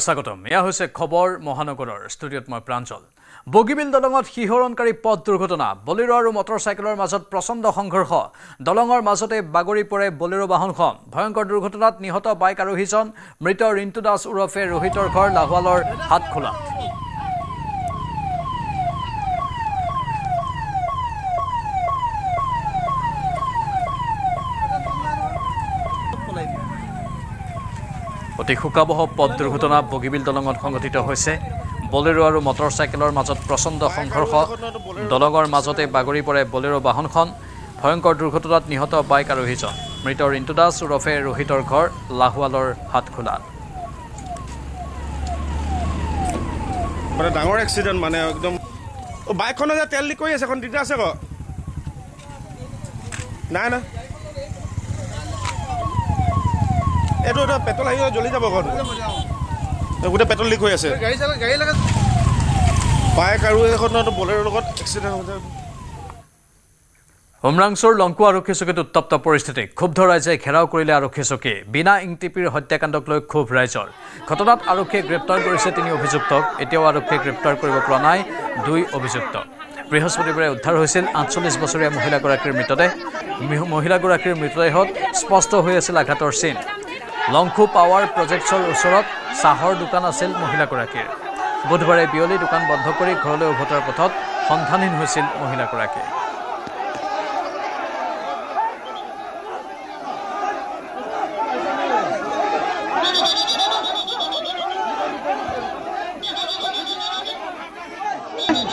স্বাগতম। এয়া হৈছে খবৰ মহানগৰৰ ষ্টুডিঅ'ত মই প্ৰাঞ্জল। বগীবিল দলঙত শিহৰণকাৰী পথ দুৰ্ঘটনা, বলেৰো আৰু মটৰচাইকেলৰ মাজত প্ৰচণ্ড সংঘৰ্ষ। দলঙৰ মাজতে বাগৰি পৰে বলেৰো বাহনখন। ভয়ংকৰ দুৰ্ঘটনাত নিহত বাইক আৰোহীজন। মৃত ৰিণ্টু দাস ওৰফে ৰোহিতৰ ঘৰ লাহোৱালৰ হাটখোলাত। অতি শোকাবহ পথ দুৰ্ঘটনা বগীবিল দলঙত সংঘটিত হৈছে। বলেৰো আৰু মটৰচাইকেলৰ মাজত প্ৰচণ্ড সংঘৰ্ষ। দলঙৰ মাজতে বাগৰি পৰে বলেৰো বাহনখন। ভয়ংকৰ দুৰ্ঘটনাত নিহত বাইক আৰোহীজন। মৃত ৰিণ্টু দাস ওৰফে ৰোহিতৰ ঘৰ লাহোৱালৰ হাটখোলাত। মানে ডাঙৰ এক্সিডেণ্ট, মানে একদম বাইকখনে যে তেল লিক কৰি আছে, এখন দিগদাৰ আছে আকৌ। নাই নাই, এইটো পেট্ৰল আহি জ্বলি যাব, ঘৰ গোটেই পেট্ৰল লিক হৈ আছে। বাইক আৰু এখন বলেৰোৰ লগত এক্সিডেণ্ট হৈছে। উমৰাংচুৰ লংকু আৰক্ষী চকীত উত্তপ্ত পৰিস্থিতি। ক্ষুব্ধ ৰাইজে ঘেৰাও কৰিলে আৰক্ষী চকী। বিনা ইংটিপিৰ হত্যাকাণ্ডক লৈ ক্ষোভ ৰাইজৰ। ঘটনাত আৰক্ষীয়ে গ্ৰেপ্তাৰ কৰিছে 3 অভিযুক্তক। এতিয়াও আৰক্ষীয়ে গ্ৰেপ্তাৰ কৰিব পৰা নাই 2 অভিযুক্ত। বৃহস্পতিবাৰে উদ্ধাৰ হৈছিল 48 বছৰীয়া মহিলাগৰাকীৰ মৃতদেহ। মহিলাগৰাকীৰ মৃতদেহত স্পষ্ট হৈ আছিল আঘাতৰ চিন। লংকু পাৱাৰ প্ৰজেক্টছৰ ওচৰত চাহৰ দোকান আছিল মহিলাগৰাকীৰ। বুধবাৰে বিয়লি দোকান বন্ধ কৰি ঘৰলৈ উভতাৰ পথত সন্ধানহীন হৈছিল মহিলাগৰাকী।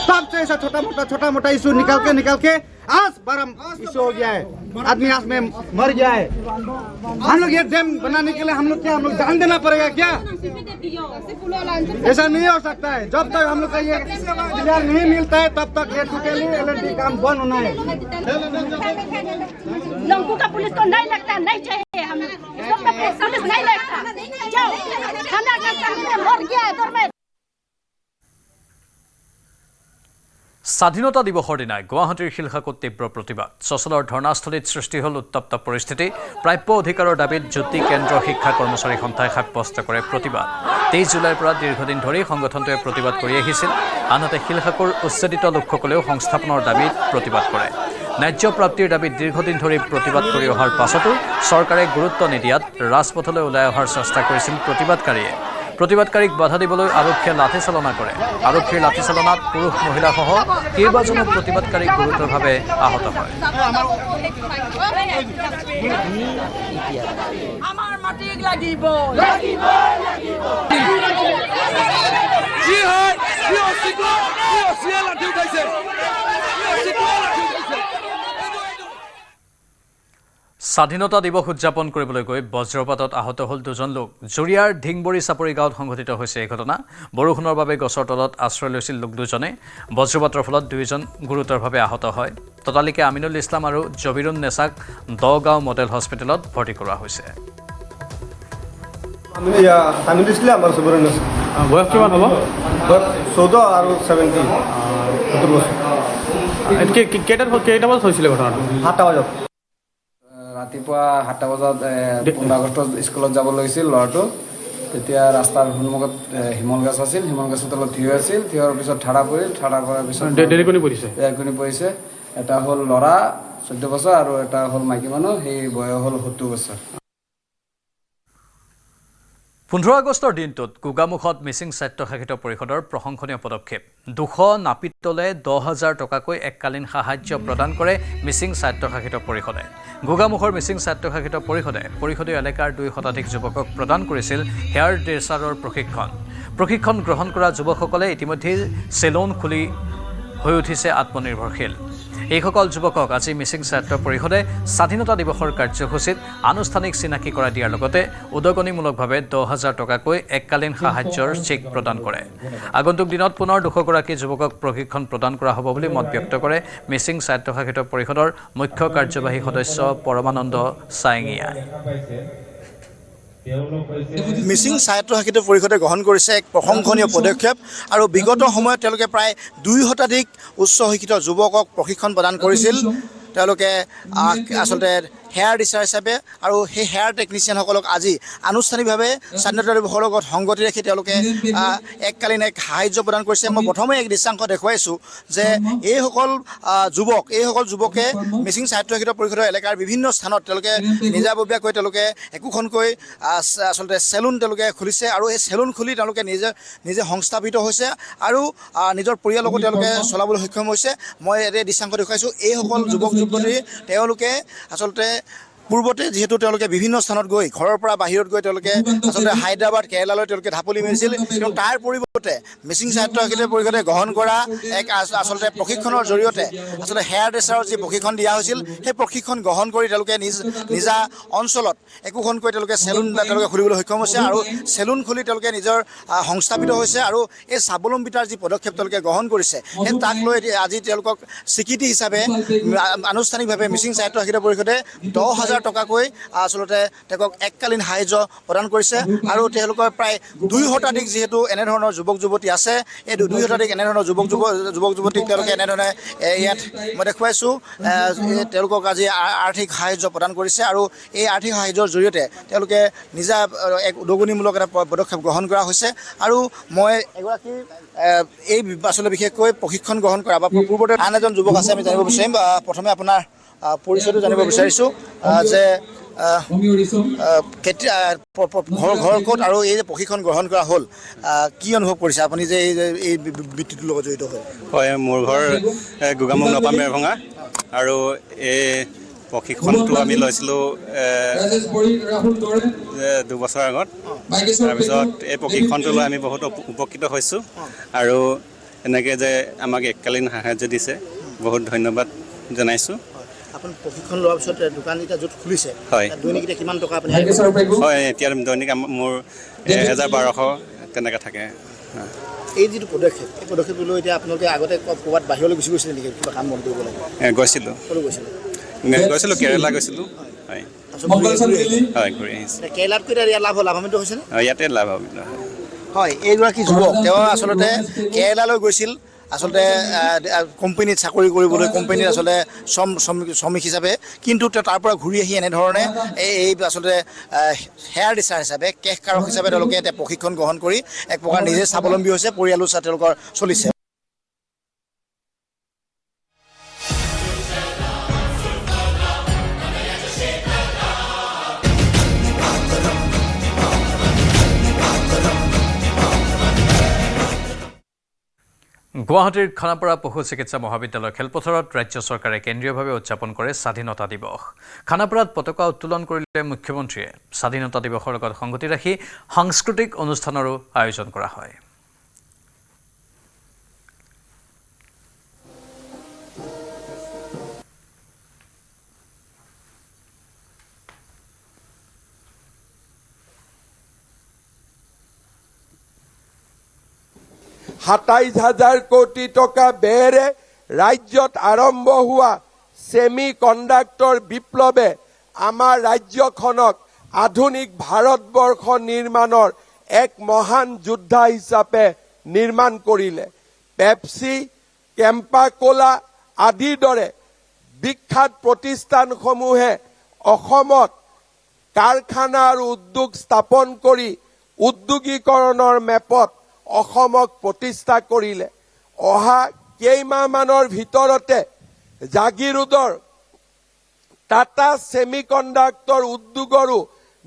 सबसे ऐसा छोटा मोटा इशू निकाल के आज बड़ा इशू हो गया है। आदमी आज में मर गया है। हम लोग ये डैम बनाने के लिए हम लोग जान देना पड़ेगा क्या? ऐसा नहीं हो सकता है। जब तक हम लोग का ये क्लियर नहीं मिलता है तब तक ये टोटली एलएनटी काम बंद होना है। लंकू का पुलिस को नहीं लगता, नहीं चाहिए। हम पुलिस नहीं लगता, जाओ खाना मर गया है घर में। স্বাধীনতা দিৱসৰ দিনাই গুৱাহাটীৰ শিলখাকুত তীব্ৰ প্ৰতিবাদ। চচলৰ ধৰ্ণাস্থলীত সৃষ্টি হ'ল উত্তপ্ত পৰিস্থিতি। প্ৰাপ্য অধিকাৰৰ দাবীত জ্যোতি কেন্দ্ৰ শিক্ষা কৰ্মচাৰী সন্থাই সাব্যস্ত কৰে প্ৰতিবাদ। 23 জুলাইৰ পৰা দীৰ্ঘদিন ধৰি সংগঠনটোৱে প্ৰতিবাদ কৰি আহিছিল। আনহাতে শিলখাকুৰ উচ্ছেদিত লোকসকলেও সংস্থাপনৰ দাবীত প্ৰতিবাদ কৰে। ন্যায্য প্ৰাপ্তিৰ দাবীত দীৰ্ঘদিন ধৰি প্ৰতিবাদ কৰি অহাৰ পাছতো চৰকাৰে গুৰুত্ব নিদিয়াত ৰাজপথলৈ ওলাই অহাৰ চেষ্টা কৰিছিল প্ৰতিবাদকাৰীয়ে। প্ৰতিবাদকাৰীক বাধা দিবলৈ আৰক্ষীয়ে লাঠিচালনা কৰে। আৰক্ষীৰ লাঠিচালনাত পুৰুষ মহিলাসহ কেইবাজনো প্ৰতিবাদকাৰী গুৰুতৰভাৱে আহত হয়। স্বাধীনতা দিৱস উদযাপন কৰিবলৈ গৈ বজ্ৰপাতত আহত হ'ল 2জন লোক। জুৰিয়াৰ ঢিংবৰী চাপৰি গাঁৱত সংঘটিত হৈছে এই ঘটনা। বৰষুণৰ বাবে গছৰ তলত আশ্ৰয় লৈছিল লোক 2জনে। বজ্ৰপাতৰ ফলত 2জন গুৰুতৰভাৱে আহত হয়। ততালিকে আমিনুল ইছলাম আৰু জবিৰুন নেছাক দগাঁও মডেল হস্পিটেলত ভৰ্তি কৰোৱা হৈছে। বয়স কিমান হ'ব? 14 আৰু 70। কেইটা বজাত হৈছিলে ঘটনাটো? 7টা বজাত। ৰাতিপুৱা 7টা বজাত 15 আগষ্টত স্কুলত যাব লৈছিল ল'ৰাটো। তেতিয়া ৰাস্তাৰ সন্মুখত শিমল গছ আছিল। শিমল গছৰ তলত থিয় আছিল। থিয়ৰ পিছত ঠাডা পৰিল। ঠাডা কৰাৰ পিছত ডেলিকনি পৰিছে। এটা হ'ল ল'ৰা 14 বছৰ আৰু এটা হ'ল মাইকী মানুহ, সেই বয়স হ'ল 70 বছৰ। 15 আগষ্টৰ দিনটোত গোগামুখত মিচিং স্বায়ত্তশাসিত পৰিষদৰ প্ৰশংসনীয় পদক্ষেপ। 200 নাপিতলে 10,000 টকাকৈ এককালীন সাহায্য প্ৰদান কৰে মিচিং স্বায়ত্তশাসিত পৰিষদে। গোগামুখৰ মিচিং স্বায়ত্তশাসিত পৰিষদীয় এলেকাৰ 2 শতাধিক যুৱকক প্ৰদান কৰিছিল হেয়াৰ ড্ৰেছাৰৰ প্ৰশিক্ষণ গ্ৰহণ কৰা যুৱকসকলে ইতিমধ্যে চেলুন খুলি হৈ উঠিছে আত্মনিৰ্ভৰশীল। এইসকল যুৱকক আজি মিচিং স্বায়ত্ত পৰিষদে স্বাধীনতা দিৱসৰ কাৰ্যসূচীত আনুষ্ঠানিক চিনাকি কৰা দিয়াৰ লগতে উদগনিমূলকভাৱে 10,000 টকাকৈ এককালীন সাহায্যৰ চেক প্ৰদান কৰে। আগন্তুক দিনত পুনৰ 200 গৰাকী যুৱকক প্ৰশিক্ষণ প্ৰদান কৰা হ'ব বুলি মত ব্যক্ত কৰে মিচিং স্বায়ত্তশাসিত পৰিষদৰ মুখ্য কাৰ্যবাহী সদস্য পৰমানন্দ চাইঙিয়াই। মিচিং স্বায়ত্তশাসিত পৰিষদে গ্ৰহণ কৰিছে এক প্ৰশংসনীয় পদক্ষেপ আৰু বিগত সময়ত তেওঁলোকে প্ৰায় 2 শতাধিক উচ্চ শিক্ষিত যুৱকক প্ৰশিক্ষণ প্ৰদান কৰিছিল। তেওঁলোকে আচলতে হেয়াৰ ডিচাৰ হিচাপে আৰু সেই হেয়াৰ টেকনিচিয়ানসকলক আজি আনুষ্ঠানিকভাৱে স্বাধীনতা দিৱসৰ লগত সংগতি ৰাখি তেওঁলোকে এককালীন এক সাহায্য প্ৰদান কৰিছে। মই প্ৰথমে এক দৃশ্যাংশ দেখুৱাইছোঁ যে এইসকল যুৱকে মিচিং সাহিত্য সাহিত্য পৰিষদৰ এলেকাৰ বিভিন্ন স্থানত তেওঁলোকে নিজাববীয়াকৈ তেওঁলোকে একোখনকৈ আচলতে চেলুন তেওঁলোকে খুলিছে আৰু এই চেলুন খুলি তেওঁলোকে নিজে সংস্থাপিত হৈছে আৰু নিজৰ পৰিয়ালকো তেওঁলোকে চলাবলৈ সক্ষম হৈছে। মই এই দৃশ্যাংশ দেখুৱাইছোঁ। এইসকল যুৱক যুৱতী তেওঁলোকে আচলতে পূৰ্বতে যিহেতু তেওঁলোকে বিভিন্ন স্থানত গৈ ঘৰৰ পৰা বাহিৰত গৈ তেওঁলোকে আচলতে হায়দৰাবাদ কেৰেলালৈ তেওঁলোকে ঢাপলি মেলিছিল, কিন্তু তাৰ পৰিৱৰ্তে মিচিং সাহিত্য সাহিত্য পৰিষদে গ্ৰহণ কৰা এক আচলতে প্ৰশিক্ষণৰ জৰিয়তে আচলতে হেয়াৰ ড্ৰেছাৰৰ যি প্ৰশিক্ষণ দিয়া হৈছিল সেই প্ৰশিক্ষণ গ্ৰহণ কৰি তেওঁলোকে নিজা অঞ্চলত একোখনকৈ তেওঁলোকে চেলুন তেওঁলোকে খুলিবলৈ সক্ষম হৈছে আৰু চেলুন খুলি তেওঁলোকে নিজৰ সংস্থাপিত হৈছে আৰু এই স্বাৱলম্বিতাৰ যি পদক্ষেপ তেওঁলোকে গ্ৰহণ কৰিছে সেই তাক লৈ আজি তেওঁলোকক স্বীকৃতি হিচাপে আনুষ্ঠানিকভাৱে মিচিং সাহিত্য সাহিত্য পৰিষদে 10,000 টকাকৈ আচলতে তেওঁলোকক এককালীন সাহায্য প্ৰদান কৰিছে আৰু তেওঁলোকৰ প্ৰায় 2 শতাধিক যিহেতু এনেধৰণৰ যুৱক যুৱতী আছে, এই 2 শতাধিক এনেধৰণৰ যুৱক যুৱতীক তেওঁলোকে এনেধৰণে ইয়াত মই দেখুৱাইছোঁ তেওঁলোকক আজি আৰ্থিক সাহায্য প্ৰদান কৰিছে আৰু এই আৰ্থিক সাহায্যৰ জৰিয়তে তেওঁলোকে নিজা এক উদগনিমূলক এটা পদক্ষেপ গ্ৰহণ কৰা হৈছে। আৰু মই এগৰাকী এই আচলতে বিশেষকৈ প্ৰশিক্ষণ গ্ৰহণ কৰা বা পূৰ্বতে আন এজন যুৱক আছে, আমি জানিব বিচাৰিম। প্ৰথমে আপোনাৰ পৰিচয়টো জানিব বিচাৰিছোঁ যে কেতিয়া ঘৰ ক'ত আৰু এই যে প্ৰশিক্ষণ গ্ৰহণ কৰা হ'ল কি অনুভৱ কৰিছে আপুনি যে এই বৃত্তিটোৰ লগত জড়িত হ'ল? হয়, মোৰ ঘৰ গোগামুখ নপাম মেৰভঙা আৰু এই প্ৰশিক্ষণটো আমি লৈছিলোঁ 2 বছৰ আগত। তাৰপিছত এই প্ৰশিক্ষণটো লৈ আমি বহুত উপকৃত হৈছোঁ আৰু এনেকৈ যে আমাক এককালীন সাহায্য দিছে বহুত ধন্যবাদ জনাইছোঁ। আপুনি প্ৰশিক্ষণ লোৱাৰ পিছত দোকান এতিয়া য'ত খুলিছে হয় দৈনিক এতিয়া কিমান টকা আপুনি? হয়, এতিয়া দৈনিক মোৰ 1,1200 তেনেকৈ থাকে। এই যিটো পদক্ষেপ এই পদক্ষেপটো লৈ এতিয়া আপোনালোকে আগতে ক'ৰবাত বাহিৰলৈ গুচি গৈছিলে নেকি কিবা কাম বন কৰিব লাগে? গৈছিলোঁ কেৰেলা গৈছিলোঁ। হয় হয়, ঘূৰি আহিছোঁ। কেৰেলাতকৈ এতিয়া ইয়াত লাভান্বিত হৈছেনে? ইয়াতে লাভান্বিত হয়। এইগৰাকী যুৱক তেওঁ আচলতে কেৰেলালৈ গৈছিল আচলতে কোম্পানীত চাকৰি কৰিবলৈ, কোম্পানীত আচলতে শ্ৰমিক হিচাপে, কিন্তু তেওঁ তাৰ পৰা ঘূৰি আহি এনেধৰণে এই আচলতে হেয়াৰ ডিচাৰ হিচাপে কেশকাৰক হিচাপে তেওঁলোকে এতিয়া প্ৰশিক্ষণ গ্ৰহণ কৰি এক প্ৰকাৰ নিজে স্বাৱলম্বী হৈছে, পৰিয়ালো তেওঁলোকৰ চলিছে। গুৱাহাটীৰ খানাপাৰা পশু চিকিৎসা মহাবিদ্যালয় খেলপথাৰত ৰাজ্য চৰকাৰে কেন্দ্ৰীয়ভাৱে উদযাপন কৰে স্বাধীনতা দিৱস। খানাপাৰাত পতাকা উত্তোলন কৰিলে মুখ্যমন্ত্ৰীয়ে। স্বাধীনতা দিৱসৰ লগত সংগতি ৰাখি সাংস্কৃতিক অনুষ্ঠানৰো আয়োজন কৰা হয়। $27,000 কোটি টকা ব্যয়েৰে ৰাজ্যত আৰম্ভ হোৱা ছেমি কণ্ডাক্টৰ বিপ্লৱে আমাৰ ৰাজ্যখনক আধুনিক ভাৰতবৰ্ষ নিৰ্মাণৰ এক মহান যোদ্ধা হিচাপে নিৰ্মাণ কৰিলে। পেপচি, কেম্পা কোলা আদিৰ দৰে বিখ্যাত প্ৰতিষ্ঠানসমূহে অসমত কাৰখানা আৰু উদ্যোগ স্থাপন কৰি উদ্যোগীকৰণৰ মেপত অসমক প্ৰতিষ্ঠা কৰিলে। অহা কেইমাহমানৰ ভিতৰতে জাগিৰোডৰ টাটা ছেমি কণ্ডাক্টৰ উদ্যোগৰো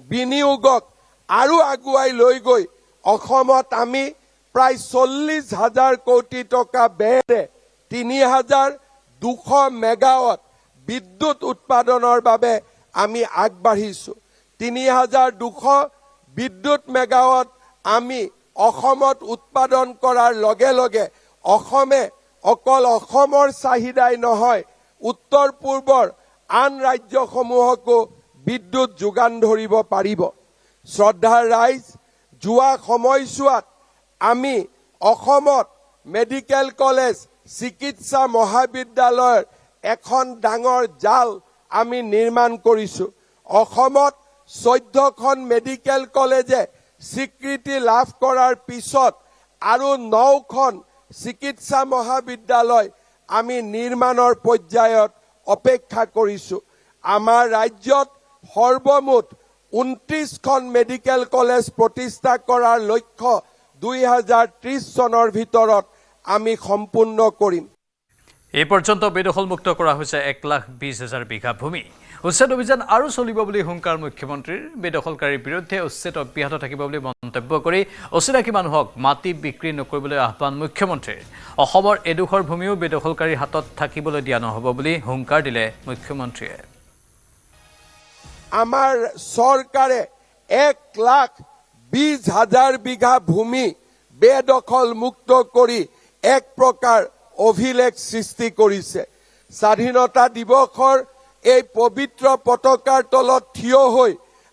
বিনিয়োগক আৰু আগুৱাই লৈ গৈ অসমত আমি প্ৰায় 40,000 কোটি টকা ব্যয়েৰে 3,200 মেগাৱাট বিদ্যুৎ উৎপাদনৰ বাবে আমি আগবাঢ়িছো। 3,200 বিদ্যুৎ মেগাৱাট আমি অসমত উৎপাদন কৰাৰ লগে লগে অসমে অকল অসমৰ চাহিদাই নহয় উত্তৰ পূৰ্বৰ আন ৰাজ্যসমূহকো বিদ্যুৎ যোগান ধৰিব পাৰিব। শ্ৰদ্ধাৰ ৰাইজ, যোৱা সময়ছোৱাত আমি অসমত মেডিকেল কলেজ, চিকিৎসা মহাবিদ্যালয়ৰ এখন ডাঙৰ জাল আমি নিৰ্মাণ কৰিছো। অসমত 14খন মেডিকেল কলেজে স্বীকৃতি লাভ কৰাৰ পিছত আৰু 9খন চিকিৎসা মহাবিদ্যালয় আমি নিৰ্মাণৰ পৰ্যায়ত অপেক্ষা কৰিছো। আমাৰ ৰাজ্যত সৰ্বমুঠ 29খন মেডিকেল কলেজ প্ৰতিষ্ঠা কৰাৰ লক্ষ্য 2030 চনৰ ভিতৰত আমি সম্পূৰ্ণ কৰিম। এই পৰ্যন্ত বেদখলমুক্ত কৰা হৈছে 1,20,000 বিঘা ভূমি। উচ্ছেদ অভিযান আৰু চলিব বুলি হুংকাৰ মুখ্যমন্ত্ৰীৰ। বেদখলকাৰীৰ বিৰুদ্ধে উচ্ছেদ অব্যাহত থাকিব বুলি মন্তব্য কৰি অচিনাকি মানুহক মাটি বিক্ৰী নকৰিবলৈ আহ্বান মুখ্যমন্ত্ৰীৰ। অসমৰ এডোখৰ ভূমিও বেদখলকাৰীৰ হাতত থাকিবলৈ দিয়া নহ'ব বুলি হুংকাৰ দিলে মুখ্যমন্ত্ৰীয়ে। আমাৰ চৰকাৰে 1,20,000 বিঘা ভূমি বেদখল মুক্ত কৰি এক প্ৰকাৰ অভিলেখ সৃষ্টি কৰিছে। স্বাধীনতা দিৱসৰ এই পবিত্ৰ পতাকাৰ তলত থিয় হৈ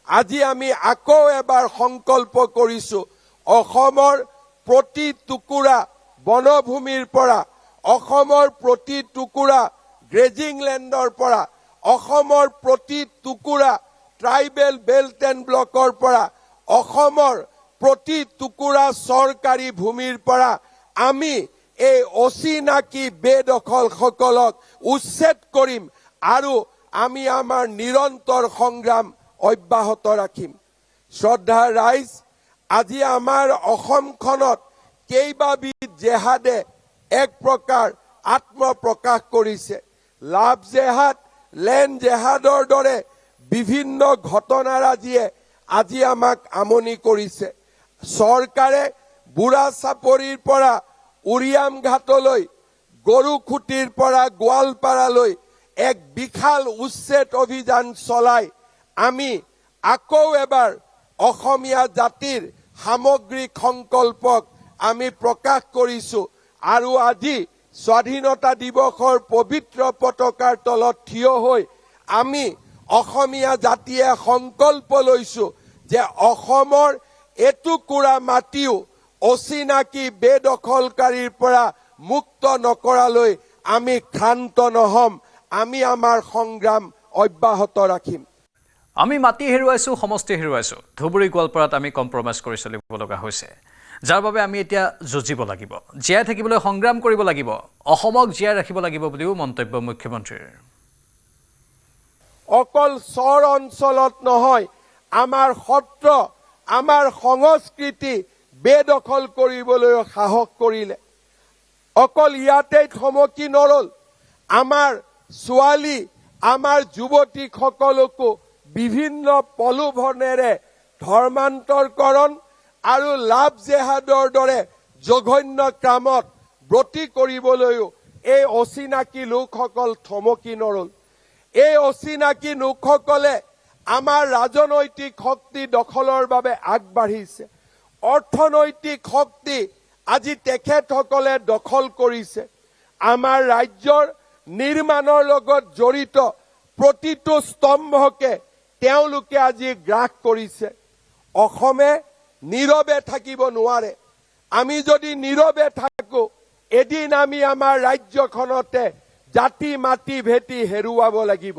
আজি আমি আকৌ এবাৰ সংকল্প কৰিছো, অসমৰ প্ৰতি টুকুৰা বনভূমিৰ পৰা, অসমৰ প্ৰতি টুকুৰা গ্ৰেজিং লেণ্ডৰ পৰা, অসমৰ প্ৰতি টুকুৰা ট্ৰাইবেল বেল্ট এণ্ড ব্লকৰ পৰা, অসমৰ প্ৰতি টুকুৰা চৰকাৰী ভূমিৰ পৰা আমি এই অচিনাকি বেদখলসকলক উচ্ছেদ কৰিম আৰু আমি আমাৰ নিৰন্তৰ সংগ্ৰাম অব্যাহত ৰাখিম। শ্ৰদ্ধাৰ ৰাইজ, আজি আমাৰ অসমখনত কেইবাবিধ জেহাদে এক প্ৰকাৰ আত্মপ্ৰকাশ কৰিছে। লাভ জেহাদ, লেণ্ড জেহাদৰ দৰে বিভিন্ন ঘটনাৰাজিয়ে আজি আমাক আমনি কৰিছে। চৰকাৰে বুঢ়া চাপৰিৰ পৰা উৰিয়াম ঘাটলৈ, গৰুখুটিৰ পৰা গোৱালপাৰালৈ এক বিশাল উচ্ছেদ অভিযান চলাই আমি আকৌ এবাৰ অসমীয়া জাতিৰ সামগ্ৰিক সংকল্পক আমি প্ৰকাশ কৰিছো আৰু আজি স্বাধীনতা দিৱসৰ পবিত্ৰ পতাকাৰ তলত থিয় হৈ আমি অসমীয়া জাতিয়ে সংকল্প লৈছো যে অসমৰ এটুকুৰা মাটিও অচিনাকি বেদখলকাৰীৰ পৰা মুক্ত নকৰালৈ আমি ক্ষান্ত নহম। আমি আমাৰ সংগ্ৰাম অব্যাহত ৰাখিম। আমি মাটি হেৰুৱাইছো, সমষ্টি হেৰুৱাইছো। ধুবুৰী গোৱালপাৰাত আমি কম্প্ৰমাইজ কৰি চলিব লগা হৈছে, যাৰ বাবে আমি এতিয়া যুঁজিব লাগিব, জীয়াই থাকিবলৈ সংগ্ৰাম কৰিব লাগিব, অসমক জীয়াই ৰাখিব লাগিব বুলিও মন্তব্য মুখ্যমন্ত্ৰীৰ। অকল চৰ অঞ্চলত নহয়, আমাৰ সত্ৰ, আমাৰ সংস্কৃতি বেদখল কৰিবলৈ সাহস কৰিলে। অকল ইয়াতেই থমকি নৰল, আমাৰ ছোৱালী, আমাৰ যুৱতীসকলকো বিভিন্ন প্ৰলোভনেৰে ধৰ্মান্তৰকৰণ আৰু লাভ জেহাদৰ দৰে জঘন্য কামত ব্ৰতী কৰিবলৈও এই অচিনাকি লোকসকল থমকি নৰল। এই অচিনাকি লোকসকলে আমাৰ ৰাজনৈতিক শক্তি দখলৰ বাবে আগবাঢ়িছে। অৰ্থনৈতিক শক্তি আজি তেখেতসকলে দখল কৰিছে। আমাৰ ৰাজ্যৰ নিৰ্মাণৰ লগত জড়িত প্ৰতিটো স্তম্ভকে তেওঁলোকে আজি গ্ৰাস কৰিছে। অসমে নীৰৱে থাকিব নোৱাৰে। আমি যদি নীৰৱে থাকো, এদিন আমি আমাৰ ৰাজ্যখনতে জাতি মাটি ভেটি হেৰুৱাব লাগিব।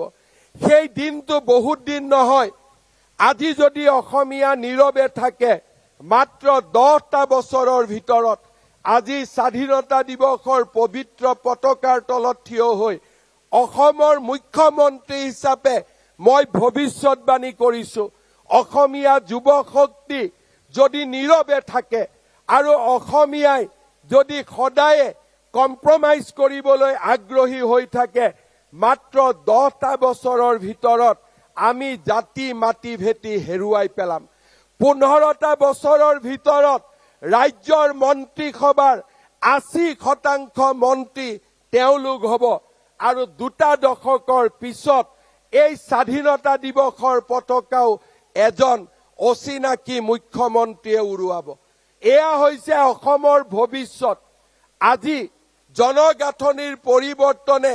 সেই দিনটো বহুত দিন নহয়। আজি যদি অসমীয়া নীৰৱে থাকে, মাত্ৰ 10টা বছৰৰ ভিতৰত আজি স্বাধীনতা দিৱসৰ পবিত্ৰ পতাকাৰ তলত থিয় হৈ অসমৰ মুখ্যমন্ত্ৰী হিচাপে মই ভৱিষ্যতবাণী কৰিছো, অসমীয়া যুৱ শক্তি যদি নীৰৱে থাকে আৰু অসমীয়াই যদি সদায়ে কম্প্ৰমাইজ কৰিবলৈ আগ্ৰহী হৈ থাকে, মাত্ৰ 10টা বছৰৰ ভিতৰত আমি জাতি মাটি ভেটি হেৰুৱাই পেলাম। 15টা বছৰৰ ভিতৰত ৰাজ্যৰ মন্ত্ৰীসভাৰ 80% মন্ত্ৰী তেওঁলোক হ'ব আৰু 2টা দশকৰ পিছত এই স্বাধীনতা দিৱসৰ পতাকাও এজন অচিনাকি মুখ্যমন্ত্ৰীয়ে উৰুৱাব। এয়া হৈছে অসমৰ ভৱিষ্যত। আজি জনগাঁথনিৰ পৰিৱৰ্তনে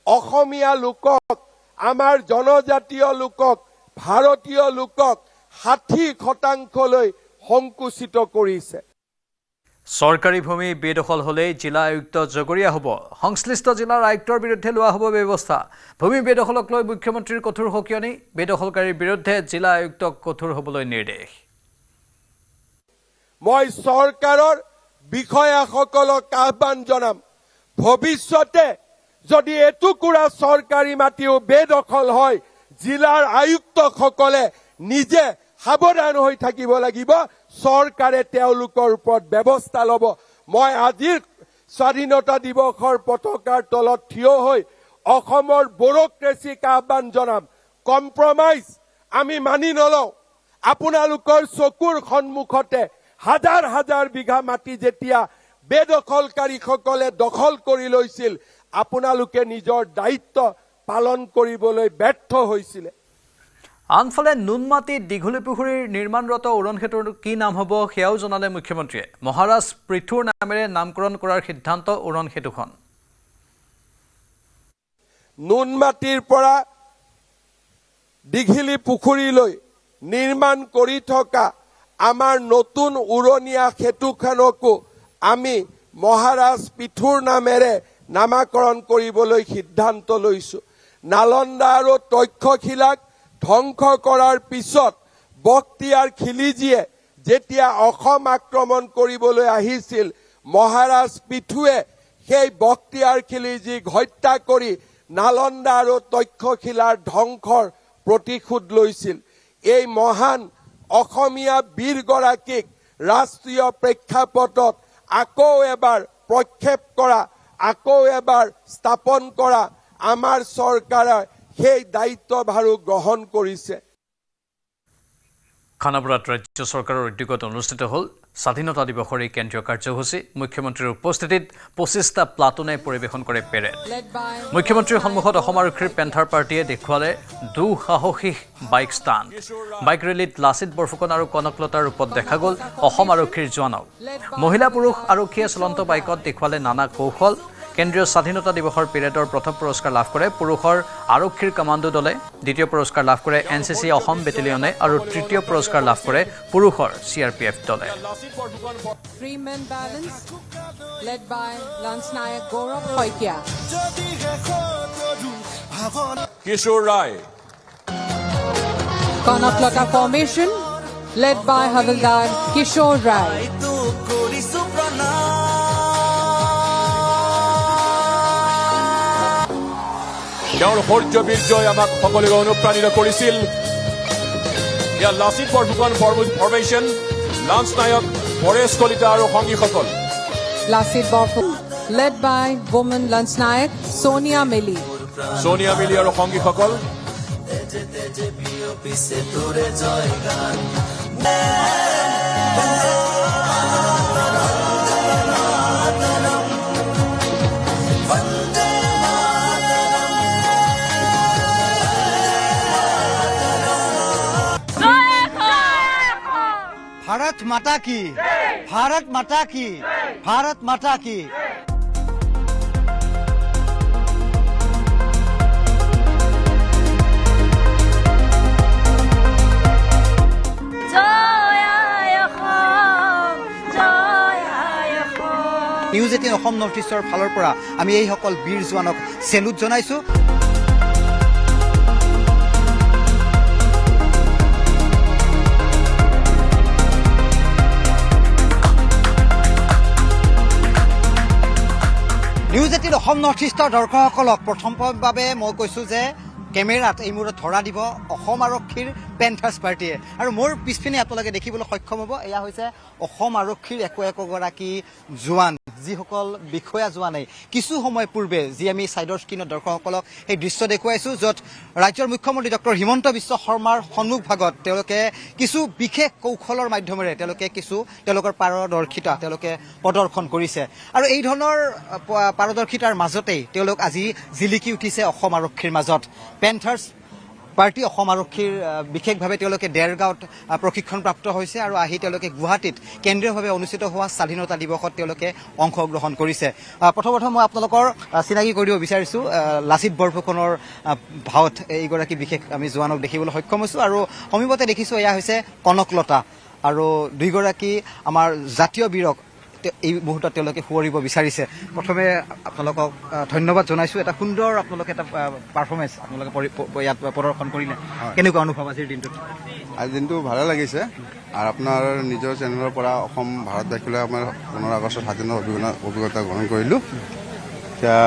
অসমীয়া লোকক, আমাৰ জনজাতীয় লোকক, ভাৰতীয় লোকক 60%লৈ সংকুচিত কৰিছে। চৰকাৰী ভূমি বেদখল হ'লেই জিলা আয়ুক্ত জগৰীয়া হ'ব। সংশ্লিষ্ট জিলাৰ আয়ুক্তৰ বিৰুদ্ধে লোৱা হ'ব ব্যৱস্থা। ভূমি বেদখলক লৈ মুখ্যমন্ত্ৰীৰ কঠোৰ সকিয়নি, বেদখলকাৰীৰ বিৰুদ্ধে জিলা আয়ুক্তক কঠোৰ হ'বলৈ নিৰ্দেশ। মই চৰকাৰৰ বিষয়াসকলক আহ্বান জনাম, ভৱিষ্যতে যদি এটুকুৰা চৰকাৰী মাটিও বেদখল হয়, জিলাৰ আয়ুক্তসকলে নিজে সাৱধান হৈ থাকিব লাগিব চৰকাৰে তেওঁলোকৰ ওপৰত ব্যৱস্থা ল'ব মই আজিৰ স্বাধীনতা দিৱসৰ পতাকাৰ তলত থিয় হৈ অসমৰ ব্যুৰক্ৰেচিক আহ্বান জনাম কম্প্ৰমাইজ আমি মানি নলওঁ আপোনালোকৰ চকুৰ সন্মুখতে হাজাৰ হাজাৰ বিঘা মাটি যেতিয়া বেদখলকাৰীসকলে দখল কৰি লৈছিল আপোনালোকে নিজৰ দায়িত্ব পালন কৰিবলৈ ব্যৰ্থ হৈছিল আনফালে নুনমাটি দীঘলী পুখুৰীৰ নিৰ্মাণৰত উৰণ সেতুৰ কি নাম হ'ব সেয়াও জনালে মুখ্যমন্ত্ৰীয়ে মহাৰাজ পৃথুৰ নামেৰে নামকৰণ কৰাৰ সিদ্ধান্ত উৰণ সেতুখন নুনমাটিৰ পৰা দীঘলী পুখুৰীলৈ নিৰ্মাণ কৰি থকা আমাৰ নতুন উৰণীয়া সেতুখনকো আমি মহাৰাজ পৃথুৰ নামেৰে নামাকৰণ কৰিবলৈ সিদ্ধান্ত লৈছো নালন্দা আৰু তক্ষশিলাক ধ্বংস কৰাৰ পিছত বক্তিয়াৰ খিলিজীয়ে যেতিয়া অসম আক্ৰমণ কৰিবলৈ আহিছিল মহাৰাজ পৃথুৱে সেই বক্তিয়াৰ খিলিজীক হত্যা কৰি নালন্দা আৰু তক্ষশিলাৰ ধ্বংসৰ প্ৰতিশোধ লৈছিল এই মহান অসমীয়া বীৰগৰাকীক ৰাষ্ট্ৰীয় প্ৰেক্ষাপটত আকৌ এবাৰ প্ৰক্ষেপ কৰা আকৌ এবাৰ স্থাপন কৰা আমাৰ চৰকাৰে সেই দায়িত্বভাৰো গ্ৰহণ কৰিছে খানাপাৰাত ৰাজ্য চৰকাৰৰ উদ্যোগত অনুষ্ঠিত হ'ল স্বাধীনতা দিৱসৰ এই কেন্দ্ৰীয় কাৰ্যসূচী মুখ্যমন্ত্ৰীৰ উপস্থিতিত 25টা প্লাটুনে পৰিৱেশন কৰে পেৰেড মুখ্যমন্ত্ৰীৰ সন্মুখত অসম আৰক্ষীৰ পেন্থাৰ পাৰ্টিয়ে দেখুৱালে দুঃসাহসী বাইক ষ্টাণ্ট বাইক ৰেলীত লাচিত বৰফুকন আৰু কনকলতাৰ ৰূপত দেখা গ'ল অসম আৰক্ষীৰ জোৱানক মহিলা পুৰুষ আৰক্ষীয়ে চলন্ত বাইকত দেখুৱালে নানা কৌশল কেন্দ্ৰীয় স্বাধীনতা দিৱসৰ পেৰেডৰ প্ৰথম পুৰস্কাৰ লাভ কৰে পুৰুষৰ আৰক্ষীৰ কমাণ্ডো দলে দ্বিতীয় পুৰস্কাৰ লাভ কৰে এনচিচি অসম বেটেলিয়নে আৰু তৃতীয় পুৰস্কাৰ লাভ কৰে পুৰুষৰ চিআৰপিএফ দলে Three men balance led by Lance Nayak Gaurav Hoikia. Kishore Roy Konaklata formation led by Havildar Kishore Rai. তেওঁৰ শৌৰ্য বীৰ্যই আমাক সকলোকে অনুপ্ৰাণিত কৰিছিল ইয়াৰ লাচিত বৰফুকন ফৰ্মেশ্যন লান্স নায়ক পৰেশ কলিতা আৰু সংগীসকল Lasit Borfuk led by woman Lance Nayak Sonia Mili. Sonia মিলি আৰু সংগীসকল भारत माता की भारत माता की भारत माता की নিউজ 18 অসম নৰ্থ ইষ্টৰ ফালৰ পৰা আমি এই সকল বীৰ জোৱানক সেলুট জনাইছো নিউজ 18 অসম নৰ্থ ইষ্টৰ দৰ্শকসকলক প্ৰথমবাৰভাৱে মই কৈছো যে কেমেৰাত এই মুহূৰ্তত ধৰা দিব অসম আৰক্ষীৰ পেন্থাৰ্ছ পাৰ্টিয়ে আৰু মোৰ পিছপিনে আপোনালোকে দেখিবলৈ সক্ষম হ'ব এয়া হৈছে অসম আৰক্ষীৰ একোগৰাকী জোৱান যিসকল বিষয়া জোৱানে কিছু সময় পূৰ্বে যি আমি সাইডৰ স্ক্ৰীনত দৰ্শকসকলক এই দৃশ্য দেখুৱাইছো য'ত ৰাজ্যৰ মুখ্যমন্ত্ৰী ডক্টৰ হিমন্ত বিশ্ব শৰ্মাৰ সন্মুখভাগত তেওঁলোকে কিছু বিশেষ কৌশলৰ মাধ্যমেৰে তেওঁলোকৰ পাৰদৰ্শিতা তেওঁলোকে প্ৰদৰ্শন কৰিছে আৰু এই ধৰণৰ পাৰদৰ্শিতাৰ মাজতেই তেওঁলোক আজি জিলিকি উঠিছে অসম আৰক্ষীৰ মাজত পেন্থাৰ্ছ পাৰ্টি অসম আৰক্ষীৰ বিশেষভাৱে তেওঁলোকে দেৰগাঁৱত প্ৰশিক্ষণপ্ৰাপ্ত হৈছে আৰু আহি তেওঁলোকে গুৱাহাটীত কেন্দ্ৰীয়ভাৱে অনুষ্ঠিত হোৱা স্বাধীনতা দিৱসত তেওঁলোকে অংশগ্ৰহণ কৰিছে প্ৰথমতে মই আপোনালোকৰ চিনাকি কৰি দিব বিচাৰিছো লাচিত বৰফুকনৰ ভাৱত এইগৰাকী বিশেষ আমি জোৱানক দেখিবলৈ সক্ষম হৈছো আৰু সমীপতে দেখিছো এয়া হৈছে কনকলতা আৰু দুইগৰাকী আমাৰ জাতীয় বীৰক এই মুহূৰ্তত তেওঁলোকে সুঁৱৰিব বিচাৰিছে প্ৰথমে আপোনালোকক ধন্যবাদ জনাইছো এটা সুন্দৰ আপোনালোকে এটা পাৰফৰ্মেন্স আপোনালোকে ইয়াত প্ৰদৰ্শন কৰিলে কেনেকুৱা অনুভৱ আজিৰ দিনটোত আজিৰ দিনটো ভালে লাগিছে আৰু আপোনাৰ নিজৰ চেনেলৰ পৰা অসম ভাৰতবাসীলৈ আমাৰ 15 আগষ্টত স্বাধীনতা অভিজ্ঞতা গ্ৰহণ কৰিলোঁ এতিয়া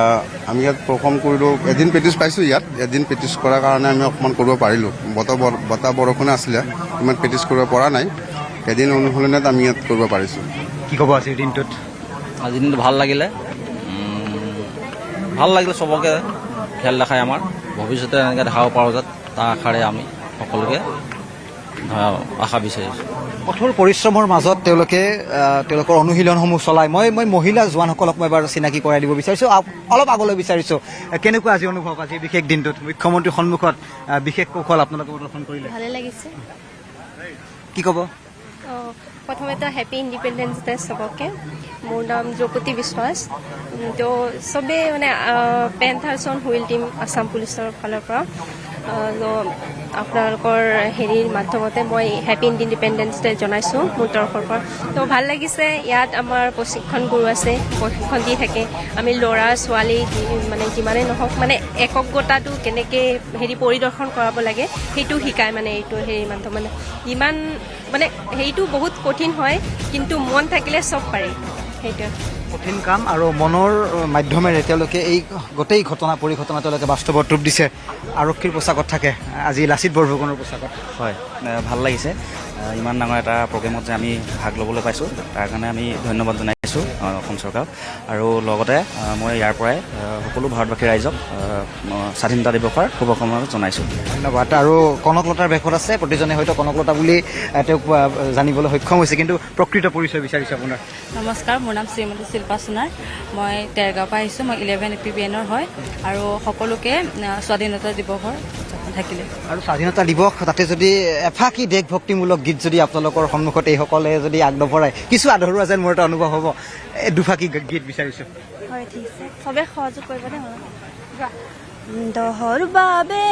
আমি ইয়াত পাৰফৰ্ম কৰিলোঁ, এদিন প্ৰেক্টিছ পাইছোঁ ইয়াত, এদিন প্ৰেক্টিছ কৰাৰ কাৰণে আমি অকণমান কৰিব পাৰিলোঁ। বতাহ বৰষুণ আছিলে, ইমান প্ৰেক্টিছ কৰিব পৰা নাই, এদিন অনুশীলনত আমি ইয়াত কৰিব পাৰিছোঁ। কি ক'ব আজিৰ দিনটোত? আজিৰ দিনটো ভাল লাগিলে, চবকে খেল দেখাই আমাৰ ভৱিষ্যতে এনেকৈ দেখাব পাৰোঁ যাত তাৰ আশাৰে আমি সকলোকে আশা বিচাৰিছোঁ। কঠোৰ পৰিশ্ৰমৰ মাজত তেওঁলোকে তেওঁলোকৰ অনুশীলনসমূহ চলায়। মই মহিলা জোৱানসকলক মই এবাৰ চিনাকি কৰাই দিব বিচাৰিছোঁ, অলপ আগলৈ বিচাৰিছোঁ। কেনেকুৱা আজি অনুভৱ, আজি বিশেষ দিনটোত মুখ্যমন্ত্ৰীৰ সন্মুখত বিশেষ কৌশল আপোনালোকে প্ৰদৰ্শন কৰিলে? ভালে লাগিছে। কি ক'ব? প্ৰথমতে হেপী ইণ্ডিপেণ্ডেন্স ডে চবকে। মোৰ নাম দ্ৰৌপদী বিশ্বাস। তো চবেই মানে Panthers on wheel team Assam পুলিচৰ ফালৰ পৰা আপোনালোকৰ হেৰিৰ মাধ্যমতে মই হেপী ইণ্ডিপেণ্ডেন্স ডে জনাইছোঁ মোৰ তৰফৰ পৰা। তো ভাল লাগিছে, ইয়াত আমাৰ প্ৰশিক্ষণ গুৰু আছে, প্ৰশিক্ষণ দি থাকে। আমি ল'ৰা ছোৱালী মানে যিমানেই নহওক মানে একগ্ৰতাটো কেনেকৈ পৰিদৰ্শন কৰাব লাগে সেইটো শিকায় মানে এইটো মাধ্যম। মানে ইমান মানে হেৰিটো বহুত কঠিন হয়, কিন্তু মন থাকিলে চব পাৰি, সেইটোৱে। কঠিন কাম আৰু মনৰ মাধ্যমেৰে তেওঁলোকে এই গোটেই পৰিঘটনা তেওঁলোকে বাস্তৱত ৰূপ দিছে। আৰক্ষীৰ পোছাকত থাকে, আজি লাচিত বৰফুকনৰ পোছাকত। হয়, ভাল লাগিছে ইমান ডাঙৰ এটা প্ৰগ্ৰেমত যে আমি ভাগ ল'বলৈ পাইছোঁ, তাৰ কাৰণে আমি ধন্যবাদ জনাইছোঁ অসম চৰকাৰক। আৰু লগতে মই ইয়াৰ পৰাই সকলো ভাৰতবাসী ৰাইজক স্বাধীনতা দিৱসৰ শুভকামনা জনাইছোঁ। ধন্যবাদ। আৰু কনকলতাৰ বেশত আছে, প্ৰতিজনে হয়তো কনকলতা বুলি তেওঁক জানিবলৈ সক্ষম হৈছে, কিন্তু প্ৰকৃত পৰিচয় বিচাৰিছোঁ আপোনাৰ। নমস্কাৰ, মোৰ নাম শ্ৰীমতী শিল্পা সোণাৰ। মই তেৰগাঁৱৰ পৰা আহিছোঁ। মই 11 APBNৰ হয়। আৰু সকলোকে স্বাধীনতা দিৱসৰ থাকিলে। আৰু স্বাধীনতা দিৱস, তাতে যদি এফাকি দেশভক্তিমূলক গীত যদি আপোনালোকৰ সন্মুখত এইসকলে যদি আগনবঢ়ায়, কিছু আধৰুৱা যেন মোৰ এটা অনুভৱ হ'ব। দুফাকি গীত বিচাৰিছোঁ। হয়, ঠিক আছে, চবে সহযোগ কৰিবনে? দহৰ বাবে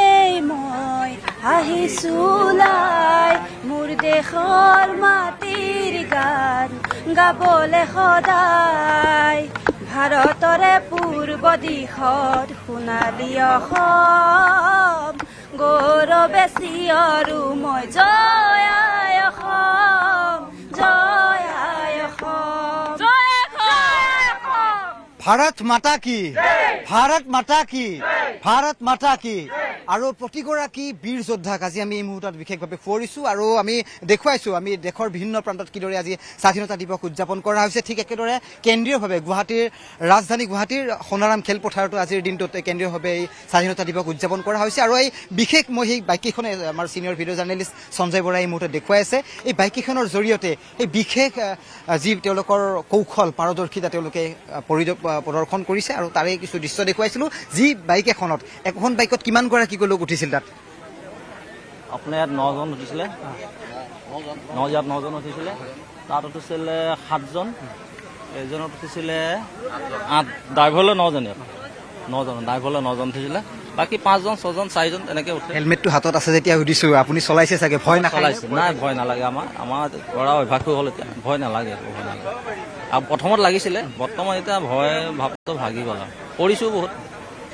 মই আহিছোঁ ওলাই, মোৰ দেশৰ মাটিৰ গান গাবলে সদায়। ভাৰতৰে পূৰ্ব দিশত সোণালী অসম, গৌৰৱে চিঞৰো মই জয় আই অসম, জয় আই অসম, জয় অসম। ভাৰত মাতা কি, ভাৰত মাতা কি, ভাৰত মাতা কি। আৰু প্ৰতিগৰাকী বীৰ যোদ্ধাক আজি আমি এই মুহূৰ্তত বিশেষভাৱে সুঁৱৰিছোঁ আৰু আমি দেখুৱাইছোঁ আমি দেশৰ বিভিন্ন প্ৰান্তত কিদৰে আজি স্বাধীনতা দিৱস উদযাপন কৰা হৈছে। ঠিক একেদৰে কেন্দ্ৰীয়ভাৱে গুৱাহাটীৰ ৰাজধানী গুৱাহাটীৰ সোণাৰাম খেলপথাৰতো আজিৰ দিনটোত কেন্দ্ৰীয়ভাৱে এই স্বাধীনতা দিৱস উদযাপন কৰা হৈছে। আৰু এই বিশেষ মই সেই বাইককেইখনে আমাৰ ছিনিয়ৰ ভিডিঅ' জাৰ্নেলিষ্ট সঞ্জয় বৰাই এই মুহূৰ্তত দেখুৱাই আছে। এই বাইককেইখনৰ জৰিয়তে এই বিশেষ যি তেওঁলোকৰ কৌশল পাৰদৰ্শিতা তেওঁলোকে প্ৰদৰ্শন কৰিছে। আৰু তাৰে কিছু দৃশ্য দেখুৱাইছিলোঁ, যি বাইক এখন বাইকত কিমানগৰাকী লোক উঠিছিল তাত? আপোনাৰ ইয়াত 9জন উঠিছিলে, ইয়াত 9জন উঠিছিলে, তাত উঠিছিলে 7জন, এজনত উঠিছিলে 8, ড্ৰাইভাৰলৈ 9জন, ইয়াত 9জন, ড্ৰাইভাৰলৈ 9জন উঠিছিলে, বাকী 5জন 6জন 4জন এনেকৈ উঠে। হেলমেটটো হাতত আছে যেতিয়া সুধিছোঁ, আপুনি চলাইছে চাগে, ভয় চলাইছে? নাই, ভয় নালাগে। আমাৰ কৰা অভ্যাসটো হ'ল এতিয়া ভয় নালাগে, আৰু প্ৰথমত লাগিছিলে, বৰ্তমান এতিয়া ভয় ভাৱটো ভাগি গ'ল। কৰিছোঁ বহুত,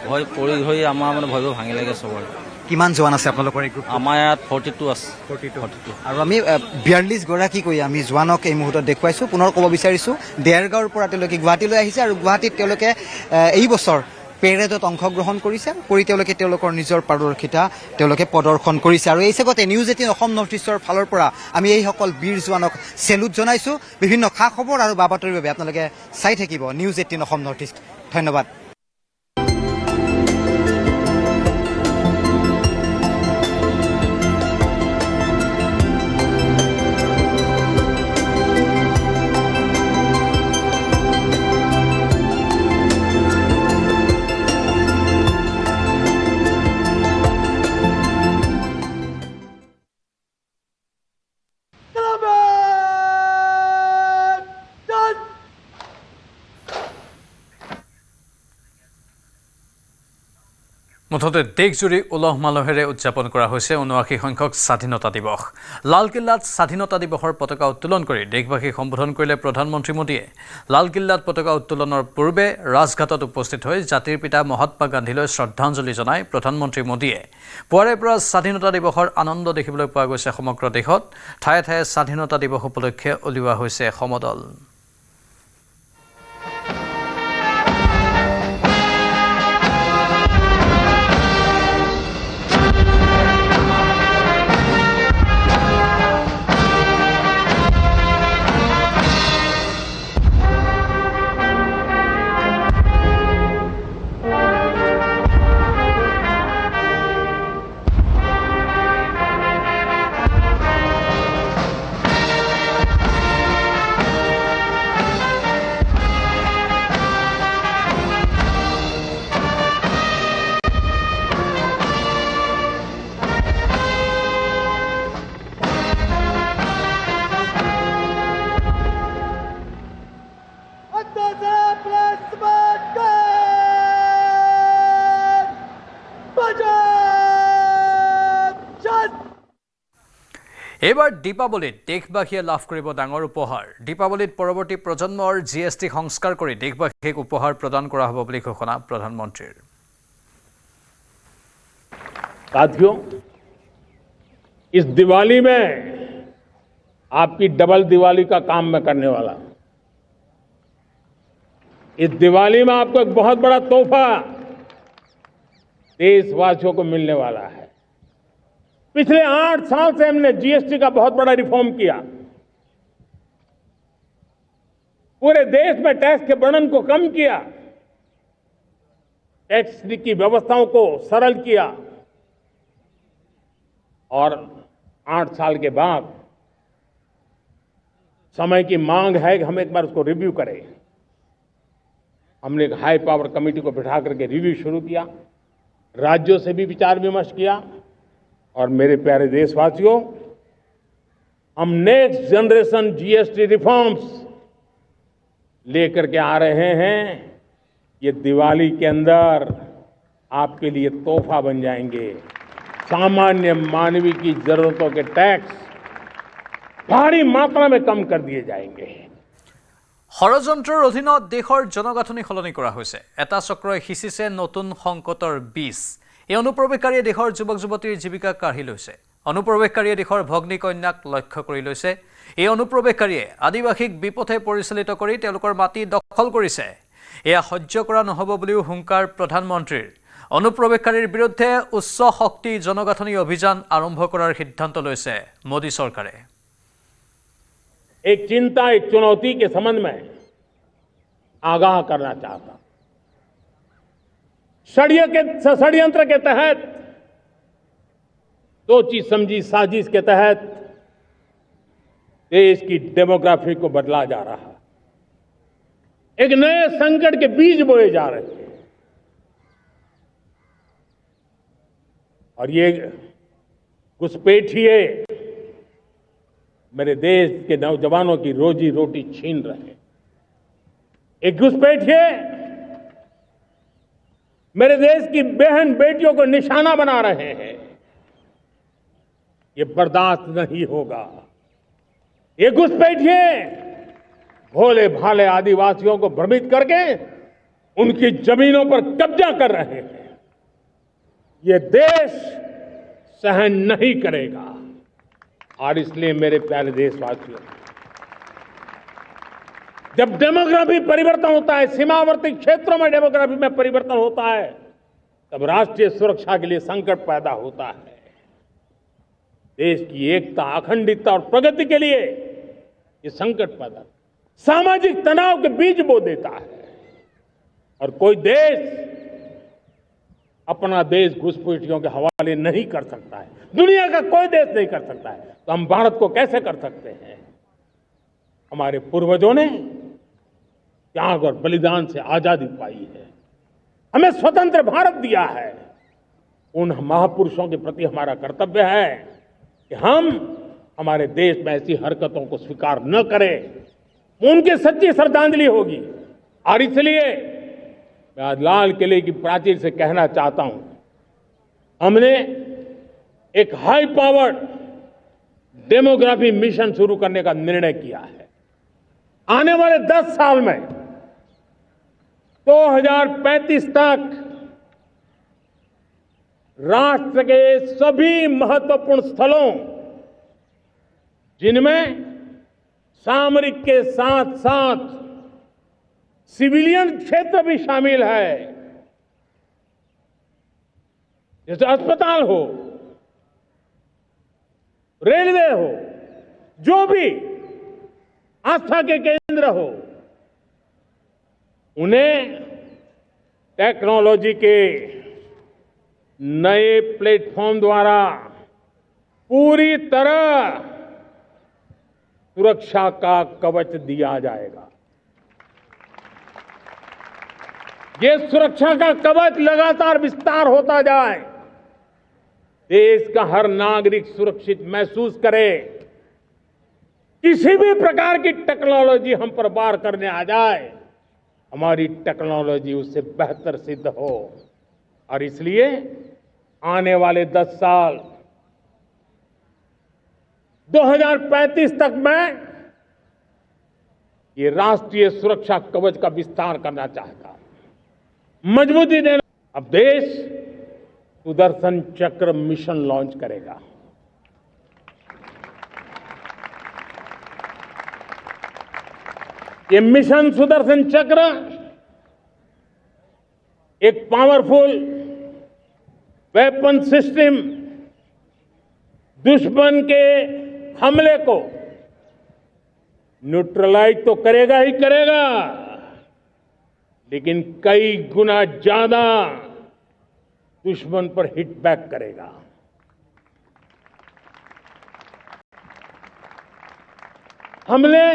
ভয় পৰি আমাৰ মানে ভয়বোৰ ভাঙি লাগে চবৰে। কিমান জোৱান আছে আপোনালোকৰ এই গ্ৰুপ? আমাৰ ইয়াত 42 আছে। 42। আৰু আমি 42গৰাকীকৈ আমি জোৱানক এই মুহূৰ্তত দেখুৱাইছোঁ। পুনৰ ক'ব বিচাৰিছোঁ, দেৰগাঁৱৰ পৰা তেওঁলোকে গুৱাহাটীলৈ আহিছে আৰু গুৱাহাটীত তেওঁলোকে এই বছৰ পেৰেডত অংশগ্ৰহণ কৰিছে, কৰি তেওঁলোকে তেওঁলোকৰ নিজৰ পাৰদৰ্শিতা তেওঁলোকে প্ৰদৰ্শন কৰিছে। আৰু এই চেগতে নিউজ 18 অসম নৰ্থ ইষ্টৰ ফালৰ পৰা আমি এইসকল বীৰ জোৱানক চেলুট জনাইছোঁ। বিভিন্ন খা খবৰ আৰু বা বাতৰিৰ বাবে আপোনালোকে চাই থাকিব নিউজ 18 অসম নৰ্থ ইষ্ট। ধন্যবাদ। মুঠতে দেশজুৰি উলহ মালহেৰে উদযাপন কৰা হৈছে ৭৯ সংখ্যক স্বাধীনতা দিৱস। লালকিল্লাত স্বাধীনতা দিৱসৰ পতাকা উত্তোলন কৰি দেশবাসীক সম্বোধন কৰিলে প্ৰধানমন্ত্ৰী মোদীয়ে। লালকিল্লাত পতাকা উত্তোলনৰ পূৰ্বে ৰাজঘাটত উপস্থিত হৈ জাতিৰ পিতা মহাত্মা গান্ধীলৈ শ্ৰদ্ধাঞ্জলি জনাই প্ৰধানমন্ত্ৰী মোদীয়ে। পুৱাৰে পৰা স্বাধীনতা দিৱসৰ আনন্দ দেখিবলৈ পোৱা গৈছে সমগ্ৰ দেশত। ঠায়ে ঠায়ে স্বাধীনতা দিৱস উপলক্ষে উলিওৱা হৈছে সমদল। এইবাৰ দীপাৱলীত দেশবাসীয়ে লাভ কৰিব ডাঙৰ উপহাৰ। দীপাৱলীত পৰৱৰ্তী প্ৰজন্মৰ GST সংস্কাৰ কৰি দেশবাসীক উপহাৰ প্ৰদান কৰা হ'ব বুলি ঘোষণা প্ৰধানমন্ত্ৰীৰ। साथियों, इस दिवाली में आपकी डबल दिवाली का काम मैं करने वाला हूं। इस दिवाली में आपको एक बहुत बड़ा तोहफा देशवासियों को मिलने वाला है। पिछले 8 साल से हमने GST का बहुत बड़ा रिफॉर्म किया। पूरे देश में टैक्स के बर्डन को कम किया, टैक्स की व्यवस्थाओं को सरल किया और 8 साल के बाद समय की मांग है कि हम एक बार उसको रिव्यू करें। हमने एक हाई पावर कमेटी को बिठा करके रिव्यू शुरू किया, राज्यों से भी विचार विमर्श किया और मेरे प्यारे देशवासियों, हम नेक्स्ट जनरेशन GST रिफॉर्म्स लेकर के आ रहे हैं। ये दिवाली के अंदर आपके लिए तोहफा बन जाएंगे। सामान्य मानवी की जरूरतों के टैक्स भारी मात्रा में कम कर दिए जाएंगे। ষড়যন্ত্ৰৰ অধীনত দেশৰ জনগাঁথনি সলনি কৰা হৈছে। এটা চক্ৰই সিঁচিছে নতুন সংকটৰ বীজ। এই অনুপ্ৰৱেশকাৰীয়ে দেশৰ যুৱক যুৱতীৰ জীৱিকা কাঢ়ি লৈছে। অনুপ্ৰৱেশকাৰীয়ে দেশৰ ভগ্নী কন্যাক লক্ষ্য কৰি লৈছে। এই অনুপ্ৰৱেশকাৰীয়ে আদিবাসীক বিপথে পৰিচালিত কৰি তেওঁলোকৰ মাটি দখল কৰিছে। এয়া সহ্য কৰা নহ'ব বুলিও হুংকাৰ প্ৰধানমন্ত্ৰীৰ। অনুপ্ৰৱেশকাৰীৰ বিৰুদ্ধে উচ্চ শক্তি জনগাঁথনি অভিযান আৰম্ভ কৰাৰ সিদ্ধান্ত লৈছে মোদী চৰকাৰে। एक चिंता, एक चुनौती के संबंध में आगाह करना चाहता हूं। षड्यंत्र के तहत, सोची समझी साजिश के तहत देश की डेमोग्राफी को बदला जा रहा है। एक नए संकट के बीज बोए जा रहे हैं और ये घुसपैठिए मेरे देश के नौजवानों की रोजी रोटी छीन रहे हैं। एक घुसपैठिए मेरे देश की बहन बेटियों को निशाना बना रहे हैं। ये बर्दाश्त नहीं होगा। ये घुसपैठिए भोले भाले आदिवासियों को भ्रमित करके उनकी जमीनों पर कब्जा कर रहे हैं। ये देश सहन नहीं करेगा। और इसलिए मेरे प्यारे देशवासियों, जब डेमोग्राफी परिवर्तन होता है, सीमावर्ती क्षेत्रों में डेमोग्राफी में परिवर्तन होता है, तब राष्ट्रीय सुरक्षा के लिए संकट पैदा होता है। देश की एकता, अखंडता और प्रगति के लिए ये संकट पैदा, सामाजिक तनाव के बीज बो देता है। और कोई देश अपना देश घुसपैठियों के हवाले नहीं कर सकता है। दुनिया का कोई देश नहीं कर सकता है, तो हम भारत को कैसे कर सकते हैं? हमारे पूर्वजों ने त्याग और बलिदान से आजादी पाई है, हमें स्वतंत्र भारत दिया है। उन महापुरुषों के प्रति हमारा कर्तव्य है कि हम हमारे देश में ऐसी हरकतों को स्वीकार न करें। उनकी सच्ची श्रद्धांजलि होगी। और इसलिए मैं आज लाल किले की प्राचीर से कहना चाहता हूं, हमने एक हाई पावर्ड डेमोग्राफी मिशन शुरू करने का निर्णय किया है। आने वाले 10 साल में 2035 तक राष्ट्र के सभी महत्वपूर्ण स्थलों, जिनमें सामरिक के साथ साथ सिविलियन क्षेत्र भी शामिल है, जैसे अस्पताल हो, रेलवे हो, जो भी आस्था के केंद्र हो, उन्हें टेक्नोलॉजी के नए प्लेटफॉर्म द्वारा पूरी तरह सुरक्षा का कवच दिया जाएगा। ये सुरक्षा का कवच लगातार विस्तार होता जाए, देश का हर नागरिक सुरक्षित महसूस करे। किसी भी प्रकार की टेक्नोलॉजी हम पर वार करने आ जाए, हमारी टेक्नोलॉजी उससे बेहतर सिद्ध हो। और इसलिए आने वाले 10 साल 2035 तक मैं ये राष्ट्रीय सुरक्षा कवच का विस्तार करना चाहता हूं, मजबूती देना। अब देश सुदर्शन चक्र मिशन लॉन्च करेगा। ये मिशन सुदर्शन चक्र एक पावरफुल वेपन सिस्टम दुश्मन के हमले को न्यूट्रलाइज तो करेगा ही करेगा, लेकिन कई गुना ज्यादा दुश्मन पर हिट बैक करेगा। हमने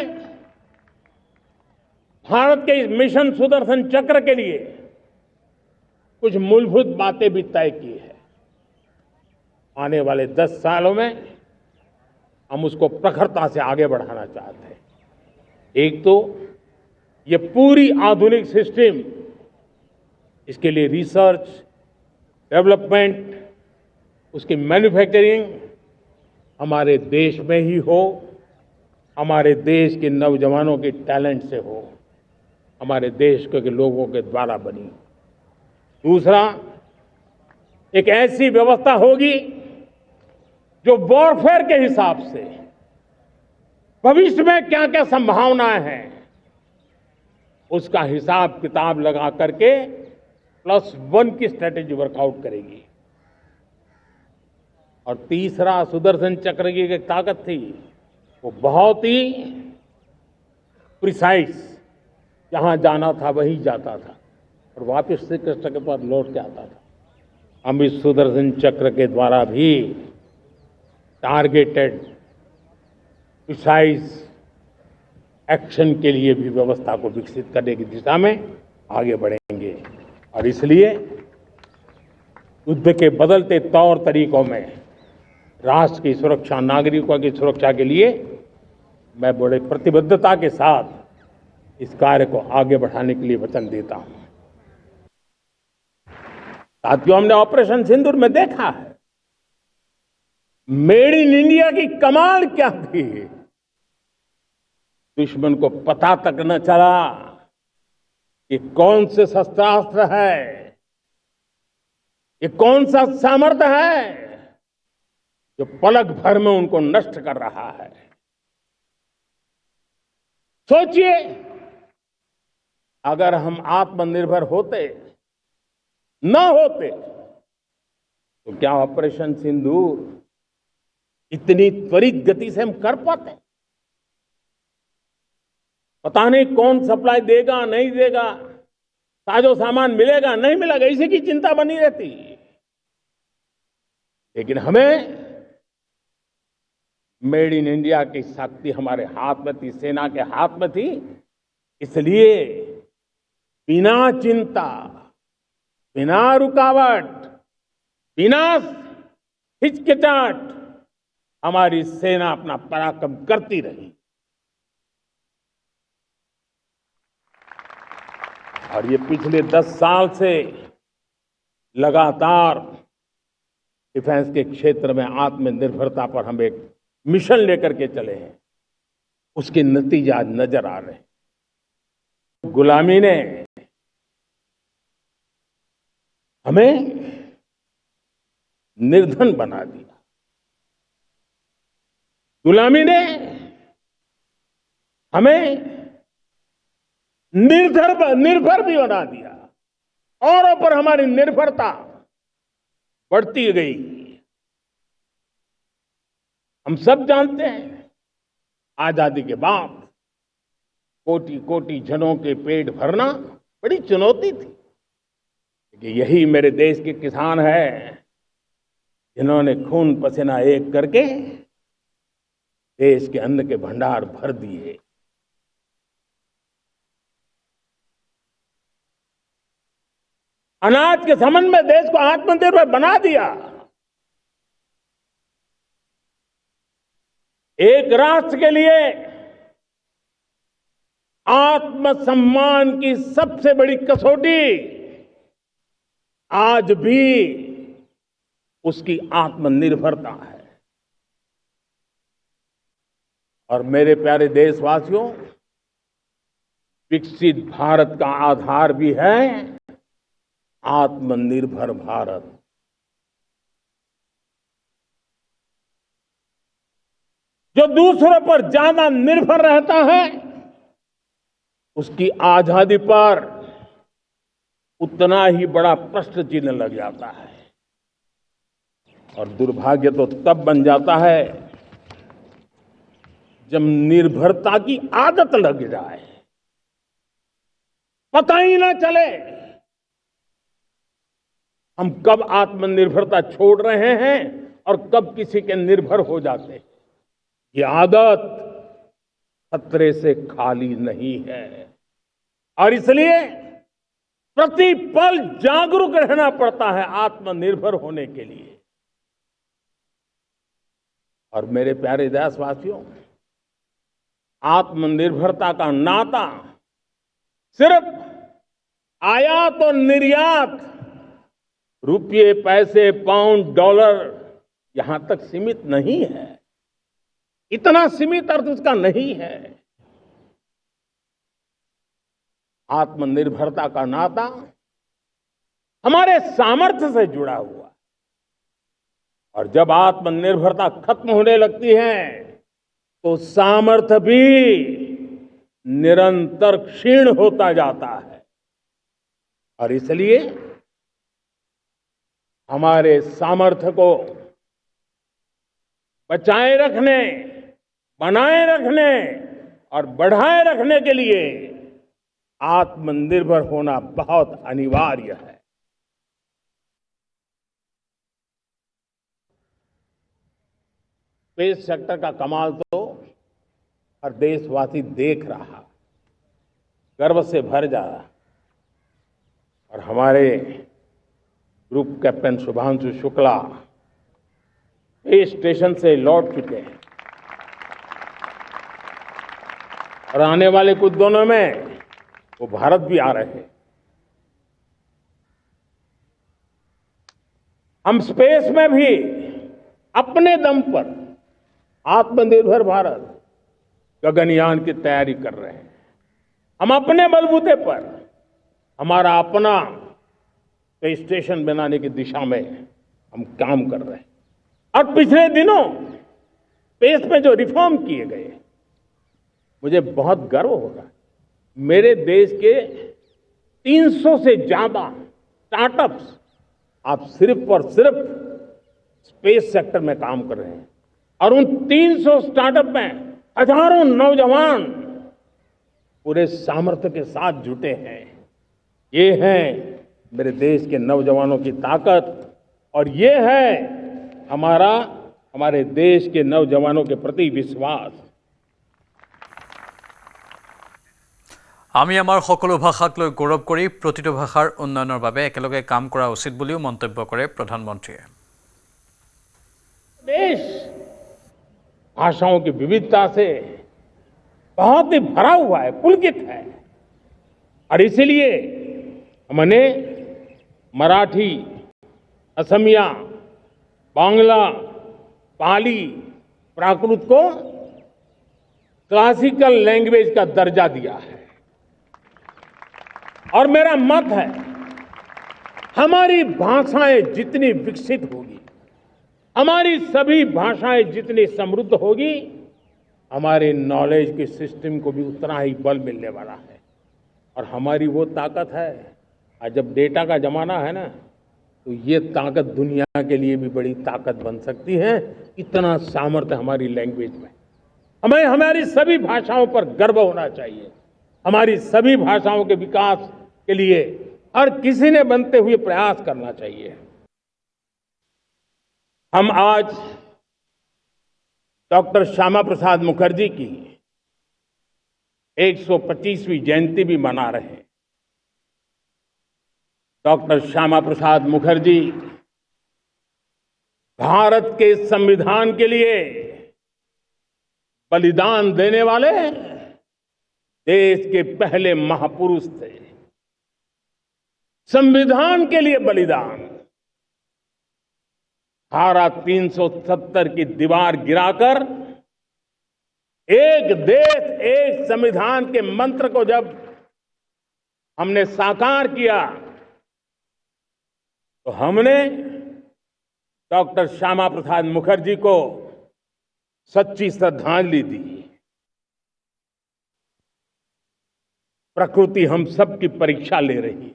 भारत के इस मिशन सुदर्शन चक्र के लिए कुछ मूलभूत बातें भी तय की है। आने वाले 10 सालों में हम उसको प्रखरता से आगे बढ़ाना चाहते हैं। एक तो ये पूरी आधुनिक सिस्टम, इसके लिए रिसर्च, डेवलपमेंट, उसकी मैन्युफैक्चरिंग हमारे देश में ही हो, हमारे देश के नौजवानों के टैलेंट से हो, हमारे देश के लोगों के द्वारा बनी। दूसरा, एक ऐसी व्यवस्था होगी जो वॉरफेयर के हिसाब से भविष्य में क्या क्या संभावनाएं हैं उसका हिसाब किताब लगा करके +1 की स्ट्रेटेजी वर्कआउट करेगी। और तीसरा, सुदर्शन चक्र की एक ताकत थी, वो बहुत ही प्रिसाइज, जहां जाना था वहीं जाता था और वापस श्री कृष्ण के पास लौट के आता था। हम इस सुदर्शन चक्र के द्वारा भी टारगेटेड प्रिसाइज एक्शन के लिए भी व्यवस्था को विकसित करने की दिशा में आगे बढ़ेंगे। और इसलिए युद्ध के बदलते तौर तरीकों में राष्ट्र की सुरक्षा, नागरिकों की सुरक्षा के लिए मैं बड़े प्रतिबद्धता के साथ इस कार्य को आगे बढ़ाने के लिए वचन देता हूं। साथियों, हमने ऑपरेशन सिंदूर में देखा है मेड इन इंडिया की कमाल क्या थी। दुश्मन को पता तक न चला कि कौन से शस्त्रास्त्र है, ये कौन सा सामर्थ्य है जो पलक भर में उनको नष्ट कर रहा है। सोचिए, अगर हम आत्मनिर्भर होते न होते तो क्या ऑपरेशन सिंदूर इतनी त्वरित गति से हम कर पाते? पता नहीं कौन सप्लाई देगा नहीं देगा, साजो सामान मिलेगा नहीं मिलेगा, इसी की चिंता बनी रहती। लेकिन हमें मेड इन इंडिया की शक्ति हमारे हाथ में थी, सेना के हाथ में थी। इसलिए बिना चिंता, बिना रुकावट, बिना हिचकिचाहट हमारी सेना अपना पराक्रम करती रही। और ये पिछले 10 साल से लगातार डिफेंस के क्षेत्र में आत्मनिर्भरता पर हम एक मिशन लेकर के चले हैं, उसके नतीजे आज नजर आ रहे हैं। गुलामी ने हमें निर्धन बना दिया, गुलामी ने हमें निर्भर भी बना दिया, औरों पर हमारी निर्भरता बढ़ती गई। हम सब जानते हैं, आजादी के बाद कोटि कोटि जनों के पेट भरना बड़ी चुनौती थी। कि यही मेरे देश के किसान हैं जिन्होंने खून पसीना एक करके देश के अन्न के भंडार भर दिए। अनाज के संबंध में देश को आत्मनिर्भर बना दिया। एक राष्ट्र के लिए आत्मसम्मान की सबसे बड़ी कसौटी आज भी उसकी आत्मनिर्भरता है। और मेरे प्यारे देशवासियों, विकसित भारत का आधार भी है आत्मनिर्भर भारत। जो दूसरों पर ज्यादा निर्भर रहता है उसकी आजादी पर उतना ही बड़ा प्रश्न चिन्ह लग जाता है। और दुर्भाग्य तो तब बन जाता है जब निर्भरता की आदत लग जाए, पता ही ना चले हम कब आत्मनिर्भरता छोड़ रहे हैं और कब किसी के निर्भर हो जाते हैं। ये आदत खतरे से खाली नहीं है और इसलिए प्रति पल जागरूक रहना पड़ता है आत्मनिर्भर होने के लिए। और मेरे प्यारे देशवासियों, आत्मनिर्भरता का नाता सिर्फ आयात और निर्यात, रुपये, पैसे, पाउंड, डॉलर यहां तक सीमित नहीं है। इतना सीमित अर्थ उसका नहीं है। आत्मनिर्भरता का नाता हमारे सामर्थ्य से जुड़ा हुआ है। और जब आत्मनिर्भरता खत्म होने लगती है तो सामर्थ्य भी निरंतर क्षीण होता जाता है। और इसलिए हमारे सामर्थ्य को बचाए रखने, बनाए रखने और बढ़ाए रखने के लिए आत्मनिर्भर होना बहुत अनिवार्य है। स्पेस सेक्टर का कमाल तो हर देशवासी देख रहा, गर्व से भर जा रहा। और हमारे group captain Shubhanshu Shukla space station से लौट चुके हैं और आने वाले कुछ दिनों में वो भारत भी आ रहे हैं। हम स्पेस में भी अपने दम पर आत्मनिर्भर भारत गगनयान की तैयारी कर रहे हैं। हम अपने बलबूते पर हमारा अपना स्पेस स्टेशन बनाने की दिशा में हम काम कर रहे हैं। और पिछले दिनों स्पेस में जो रिफॉर्म किए गए, मुझे बहुत गर्व हो रहा है। मेरे देश के 300 से ज्यादा स्टार्टअप्स आप सिर्फ और सिर्फ स्पेस सेक्टर में काम कर रहे हैं। और उन 300 स्टार्टअप में हजारों नौजवान पूरे सामर्थ्य के साथ जुटे हैं। ये है मेरे देश के नौजवानों की ताकत और ये है हमारे देश के नौजवानों के प्रति विश्वास। আমি আমাৰ সকলো ভাষাক লৈ গৌৰৱ কৰি প্ৰতিটো ভাষাৰ উন্নয়নৰ বাবে একেলগে কাম কৰা উচিত বুলিও মন্তব্য কৰে প্ৰধানমন্ত্ৰীয়ে। देश भाषाओं की विविधता से बहुत ही भरा हुआ है, पुलकित है। और इसलिए हमने मराठी, असमिया, बांग्ला, पाली, प्राकृत को क्लासिकल लैंग्वेज का दर्जा दिया है। और मेरा मत है हमारी भाषाएं जितनी विकसित होगी, हमारी सभी भाषाएं जितनी समृद्ध होगी, हमारे नॉलेज के सिस्टम को भी उतना ही बल मिलने वाला है। और हमारी वो ताकत है, आज जब डेटा का जमाना है ना, तो ये ताकत दुनिया के लिए भी बड़ी ताकत बन सकती है। इतना सामर्थ्य हमारी लैंग्वेज में। हमें हमारी सभी भाषाओं पर गर्व होना चाहिए। हमारी सभी भाषाओं के विकास के लिए हर किसी ने बनते हुए प्रयास करना चाहिए। हम आज डॉक्टर श्यामा प्रसाद मुखर्जी की 125वीं जयंती भी मना रहे हैं। डॉक्टर श्यामा प्रसाद मुखर्जी भारत के संविधान के लिए बलिदान देने वाले देश के पहले महापुरुष थे। संविधान के लिए बलिदान, धारा 370 की दीवार गिराकर एक देश एक संविधान के मंत्र को जब हमने साकार किया तो हमने डॉक्टर श्यामा प्रसाद मुखर्जी को सच्ची श्रद्धांजलि दी। प्रकृति हम सब की परीक्षा ले रही।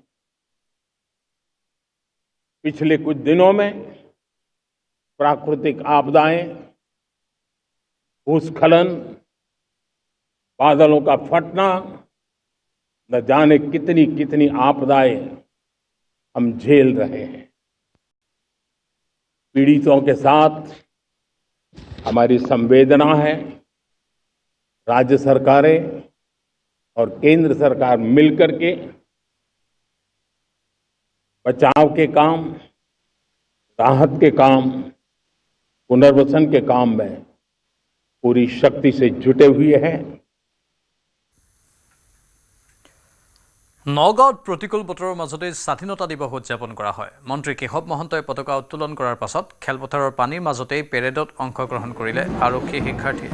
पिछले कुछ दिनों में प्राकृतिक आपदाएं, भूस्खलन, बादलों का फटना, न जाने कितनी कितनी आपदाएं हम झेल रहे हैं। पीड़ितों के साथ हमारी संवेदना है। राज्य सरकारें और केंद्र सरकार मिलकर के बचाव के काम, राहत के काम, पुनर्वसन के काम में पूरी शक्ति से जुटे हुए हैं। নগাঁৱত প্ৰতিকূল বতৰৰ মাজতে স্বাধীনতা দিৱস উদযাপন কৰা হয়। মন্ত্ৰী কেশৱ মহন্তই পতাকা উত্তোলন কৰাৰ পাছত খেলপথাৰৰ পানীৰ মাজতেই পেৰেডত অংশগ্ৰহণ কৰিলে আৰক্ষী শিক্ষাৰ্থীয়ে।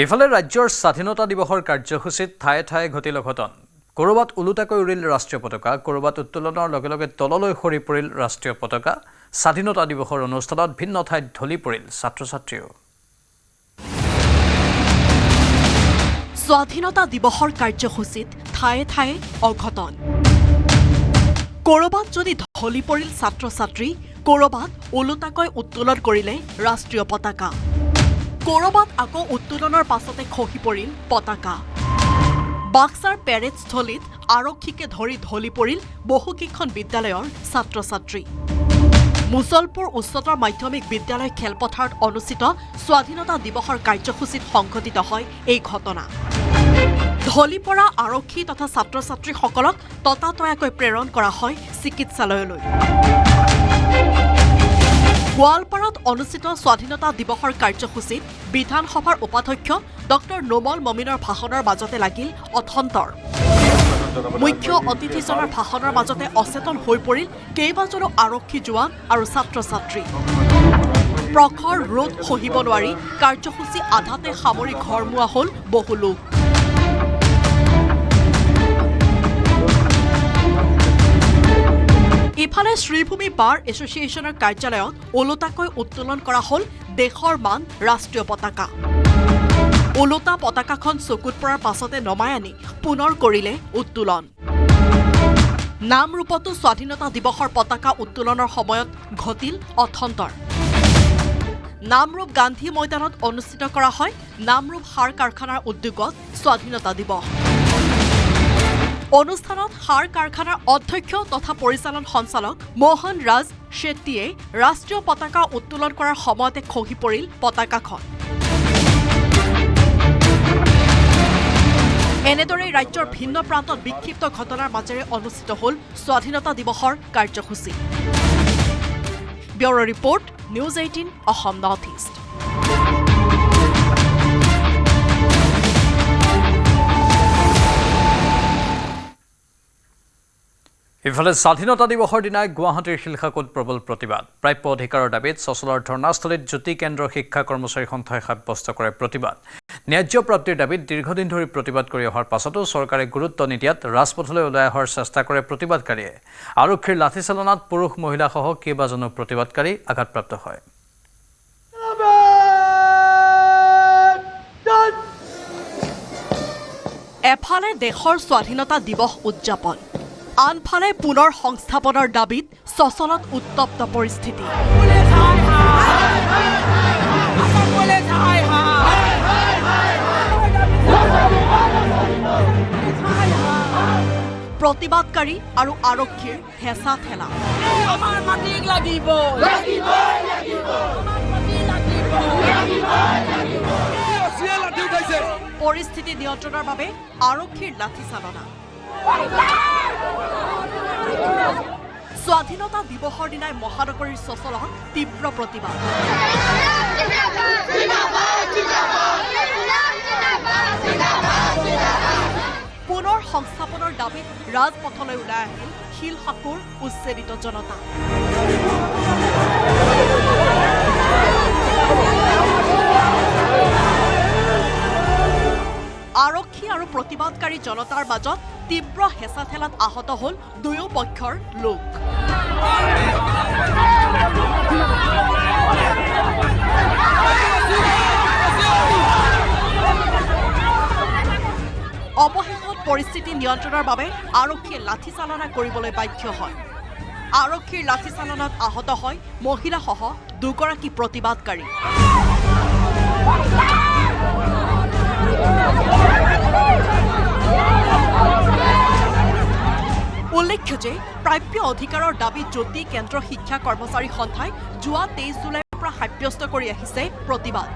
ইফালে ৰাজ্যৰ স্বাধীনতা দিৱসৰ কাৰ্যসূচীত ঠায়ে ঠায়ে ঘটিল অঘটন। কৰবাত ওলোটাকৈ উৰিল ৰাষ্ট্ৰীয় পতাকা, কৰবাত উত্তোলনৰ লগে লগে তললৈ সৰি পৰিল ৰাষ্ট্ৰীয় পতাকা। স্বাধীনতা দিৱসৰ অনুষ্ঠানত ভিন্ন ঠাইত ঢলি পৰিল ছাত্ৰ ছাত্ৰীও। স্বাধীনতা দিৱসৰ কাৰ্যসূচীত ঠায়ে ঠায়ে অঘটন। কৰবাত যদি ঢলি পৰিল ছাত্ৰ ছাত্ৰী, কৰবাত ওলোটাকৈ উত্তোলন কৰিলে ৰাষ্ট্ৰীয় পতাকা, কৰবাত আকৌ উত্তোলনৰ পাছতে খহি পৰিল পতাকা। বাক্সাৰ পেৰেড স্থলীত আৰক্ষীকে ধৰি ঢলি পৰিল বহুকেইখন বিদ্যালয়ৰ ছাত্ৰ ছাত্ৰী। মুছলপুৰ উচ্চতৰ মাধ্যমিক বিদ্যালয় খেলপথাৰত অনুষ্ঠিত স্বাধীনতা দিৱসৰ কাৰ্যসূচীত সংঘটিত হয় এই ঘটনা। ঢলি পৰা আৰক্ষী তথা ছাত্ৰ ছাত্ৰীসকলক ততাতয়াকৈ প্ৰেৰণ কৰা হয় চিকিৎসালয়লৈ। গোৱালপাৰাত অনুষ্ঠিত স্বাধীনতা দিৱসৰ কাৰ্যসূচীত বিধানসভাৰ উপাধ্যক্ষ ডক্টৰ নোমল মমিনৰ ভাষণৰ মাজতে লাগিল অথন্তৰ। মুখ্য অতিথিজনৰ ভাষণৰ মাজতে অচেতন হৈ পৰিল কেইবাজনো আৰক্ষী জোৱান আৰু ছাত্ৰ ছাত্ৰী। প্ৰখৰ ৰ'দ সহিব নোৱাৰি কাৰ্যসূচী আধাতে সামৰি ঘৰমুৱা হ'ল বহু লোক। ইফালে শ্ৰীভূমি বাৰ এছ'চিয়েশ্যনৰ কাৰ্যালয়ত ওলোটাকৈ উত্তোলন কৰা হ'ল দেশৰ মান ৰাষ্ট্ৰীয় পতাকা। ওলোটা পতাকাখন চকুত পৰাৰ পাছতে নমাই আনি পুনৰ কৰিলে উত্তোলন। নামৰূপতো স্বাধীনতা দিৱসৰ পতাকা উত্তোলনৰ সময়ত ঘটিল অথন্তৰ। নামৰূপ গান্ধী ময়দানত অনুষ্ঠিত কৰা হয় নামৰূপ সাৰ কাৰখানাৰ উদ্যোগত স্বাধীনতা দিৱস। অনুষ্ঠানত সাৰ কাৰখানাৰ অধ্যক্ষ তথা পৰিচালন সঞ্চালক মোহন ৰাজ শ্বেট্টীয়ে ৰাষ্ট্ৰীয় পতাকা উত্তোলন কৰাৰ সময়তে খহি পৰিল পতাকাখন। এনেদৰে ৰাজ্যৰ ভিন্ন প্ৰান্তত বিক্ষিপ্ত ঘটনাৰ মাজেৰে অনুষ্ঠিত হ'ল স্বাধীনতা দিৱসৰ কাৰ্যসূচী। Bureau report, news 18 Assam north east. ইফালে স্বাধীনতা দিৱসৰ দিনাই গুৱাহাটীৰ শিলখাকুত প্ৰবল প্ৰতিবাদ। প্ৰাপ্য অধিকাৰৰ দাবীত চচলৰ ধৰ্ণাস্থলীত জ্যোতি কেন্দ্ৰৰ শিক্ষা কৰ্মচাৰী সন্থাই সাব্যস্ত কৰে প্ৰতিবাদ। ন্যায্য প্ৰাপ্তিৰ দাবীত দীৰ্ঘদিন ধৰি প্ৰতিবাদ কৰি অহাৰ পাছতো চৰকাৰে গুৰুত্ব নিদিয়াত ৰাজপথলৈ ওলাই অহাৰ চেষ্টা কৰে প্ৰতিবাদকাৰীয়ে। আৰক্ষীৰ লাঠিচালনাত পুৰুষ মহিলাসহ কেইবাজনো প্ৰতিবাদকাৰী আঘাতপ্ৰাপ্ত হয়। এফালে দেশৰ স্বাধীনতা দিৱস উদযাপন, আনফালে পুনৰ সংস্থাপনৰ দাবীত চচলত উত্তপ্ত পৰিস্থিতি। প্ৰতিবাদকাৰী আৰু আৰক্ষীৰ হেঁচা ঠেলা। পৰিস্থিতি নিয়ন্ত্ৰণৰ বাবে আৰক্ষীৰ লাঠিচালনা। স্বাধীনতা দিৱসৰ দিনাই মহানগৰীৰ চচলত তীব্ৰ প্ৰতিবাদ। পুনৰ সংস্থাপনৰ দাবীত ৰাজপথলৈ ওলাই আহিল শিলসাকুৰ উচ্ছেদিত জনতা। আৰক্ষী আৰু প্ৰতিবাদকাৰী জনতাৰ মাজত তীব্ৰ হেঁচা ঠেলাত আহত হ'ল দুয়ো পক্ষৰ লোক। অৱশেষত পৰিস্থিতি নিয়ন্ত্ৰণৰ বাবে আৰক্ষীয়ে লাঠিচালনা কৰিবলৈ বাধ্য হয়। আৰক্ষীৰ লাঠিচালনাত আহত হয় মহিলাসহ দুগৰাকী প্ৰতিবাদকাৰী। উল্লেখ্য যে প্ৰাপ্য অধিকাৰৰ দাবীত জ্যোতি কেন্দ্ৰ শিক্ষা কৰ্মচাৰী সন্থাই যোৱা 23 জুলাইৰ পৰা সাব্যস্ত কৰি আহিছে প্ৰতিবাদ।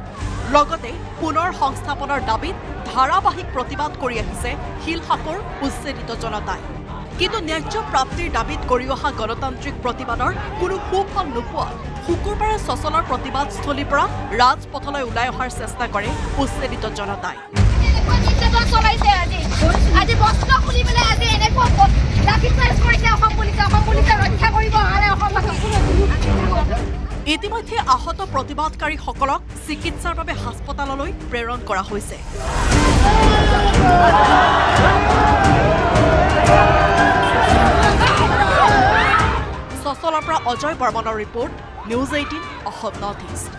লগতে পুনৰ সংস্থাপনৰ দাবীত ধাৰাবাহিক প্ৰতিবাদ কৰি আহিছে শিলসাকুৰ উচ্ছেদিত জনতাই। কিন্তু ন্যায্য প্ৰাপ্তিৰ দাবীত কৰি অহা গণতান্ত্ৰিক প্ৰতিবাদৰ কোনো সুফল নোপোৱা শুকুৰবাৰে চচলৰ প্ৰতিবাদস্থলীৰ পৰা ৰাজপথলৈ ওলাই অহাৰ চেষ্টা কৰে উচ্ছেদিত জনতাই। ইতিমধ্যে আহত প্ৰতিবাদকাৰীসকলক চিকিৎসাৰ বাবে হাস্পতাললৈ প্ৰেৰণ কৰা হৈছে। চচলৰ পৰা অজয় বৰ্মনৰ report, news 18 Assam north east.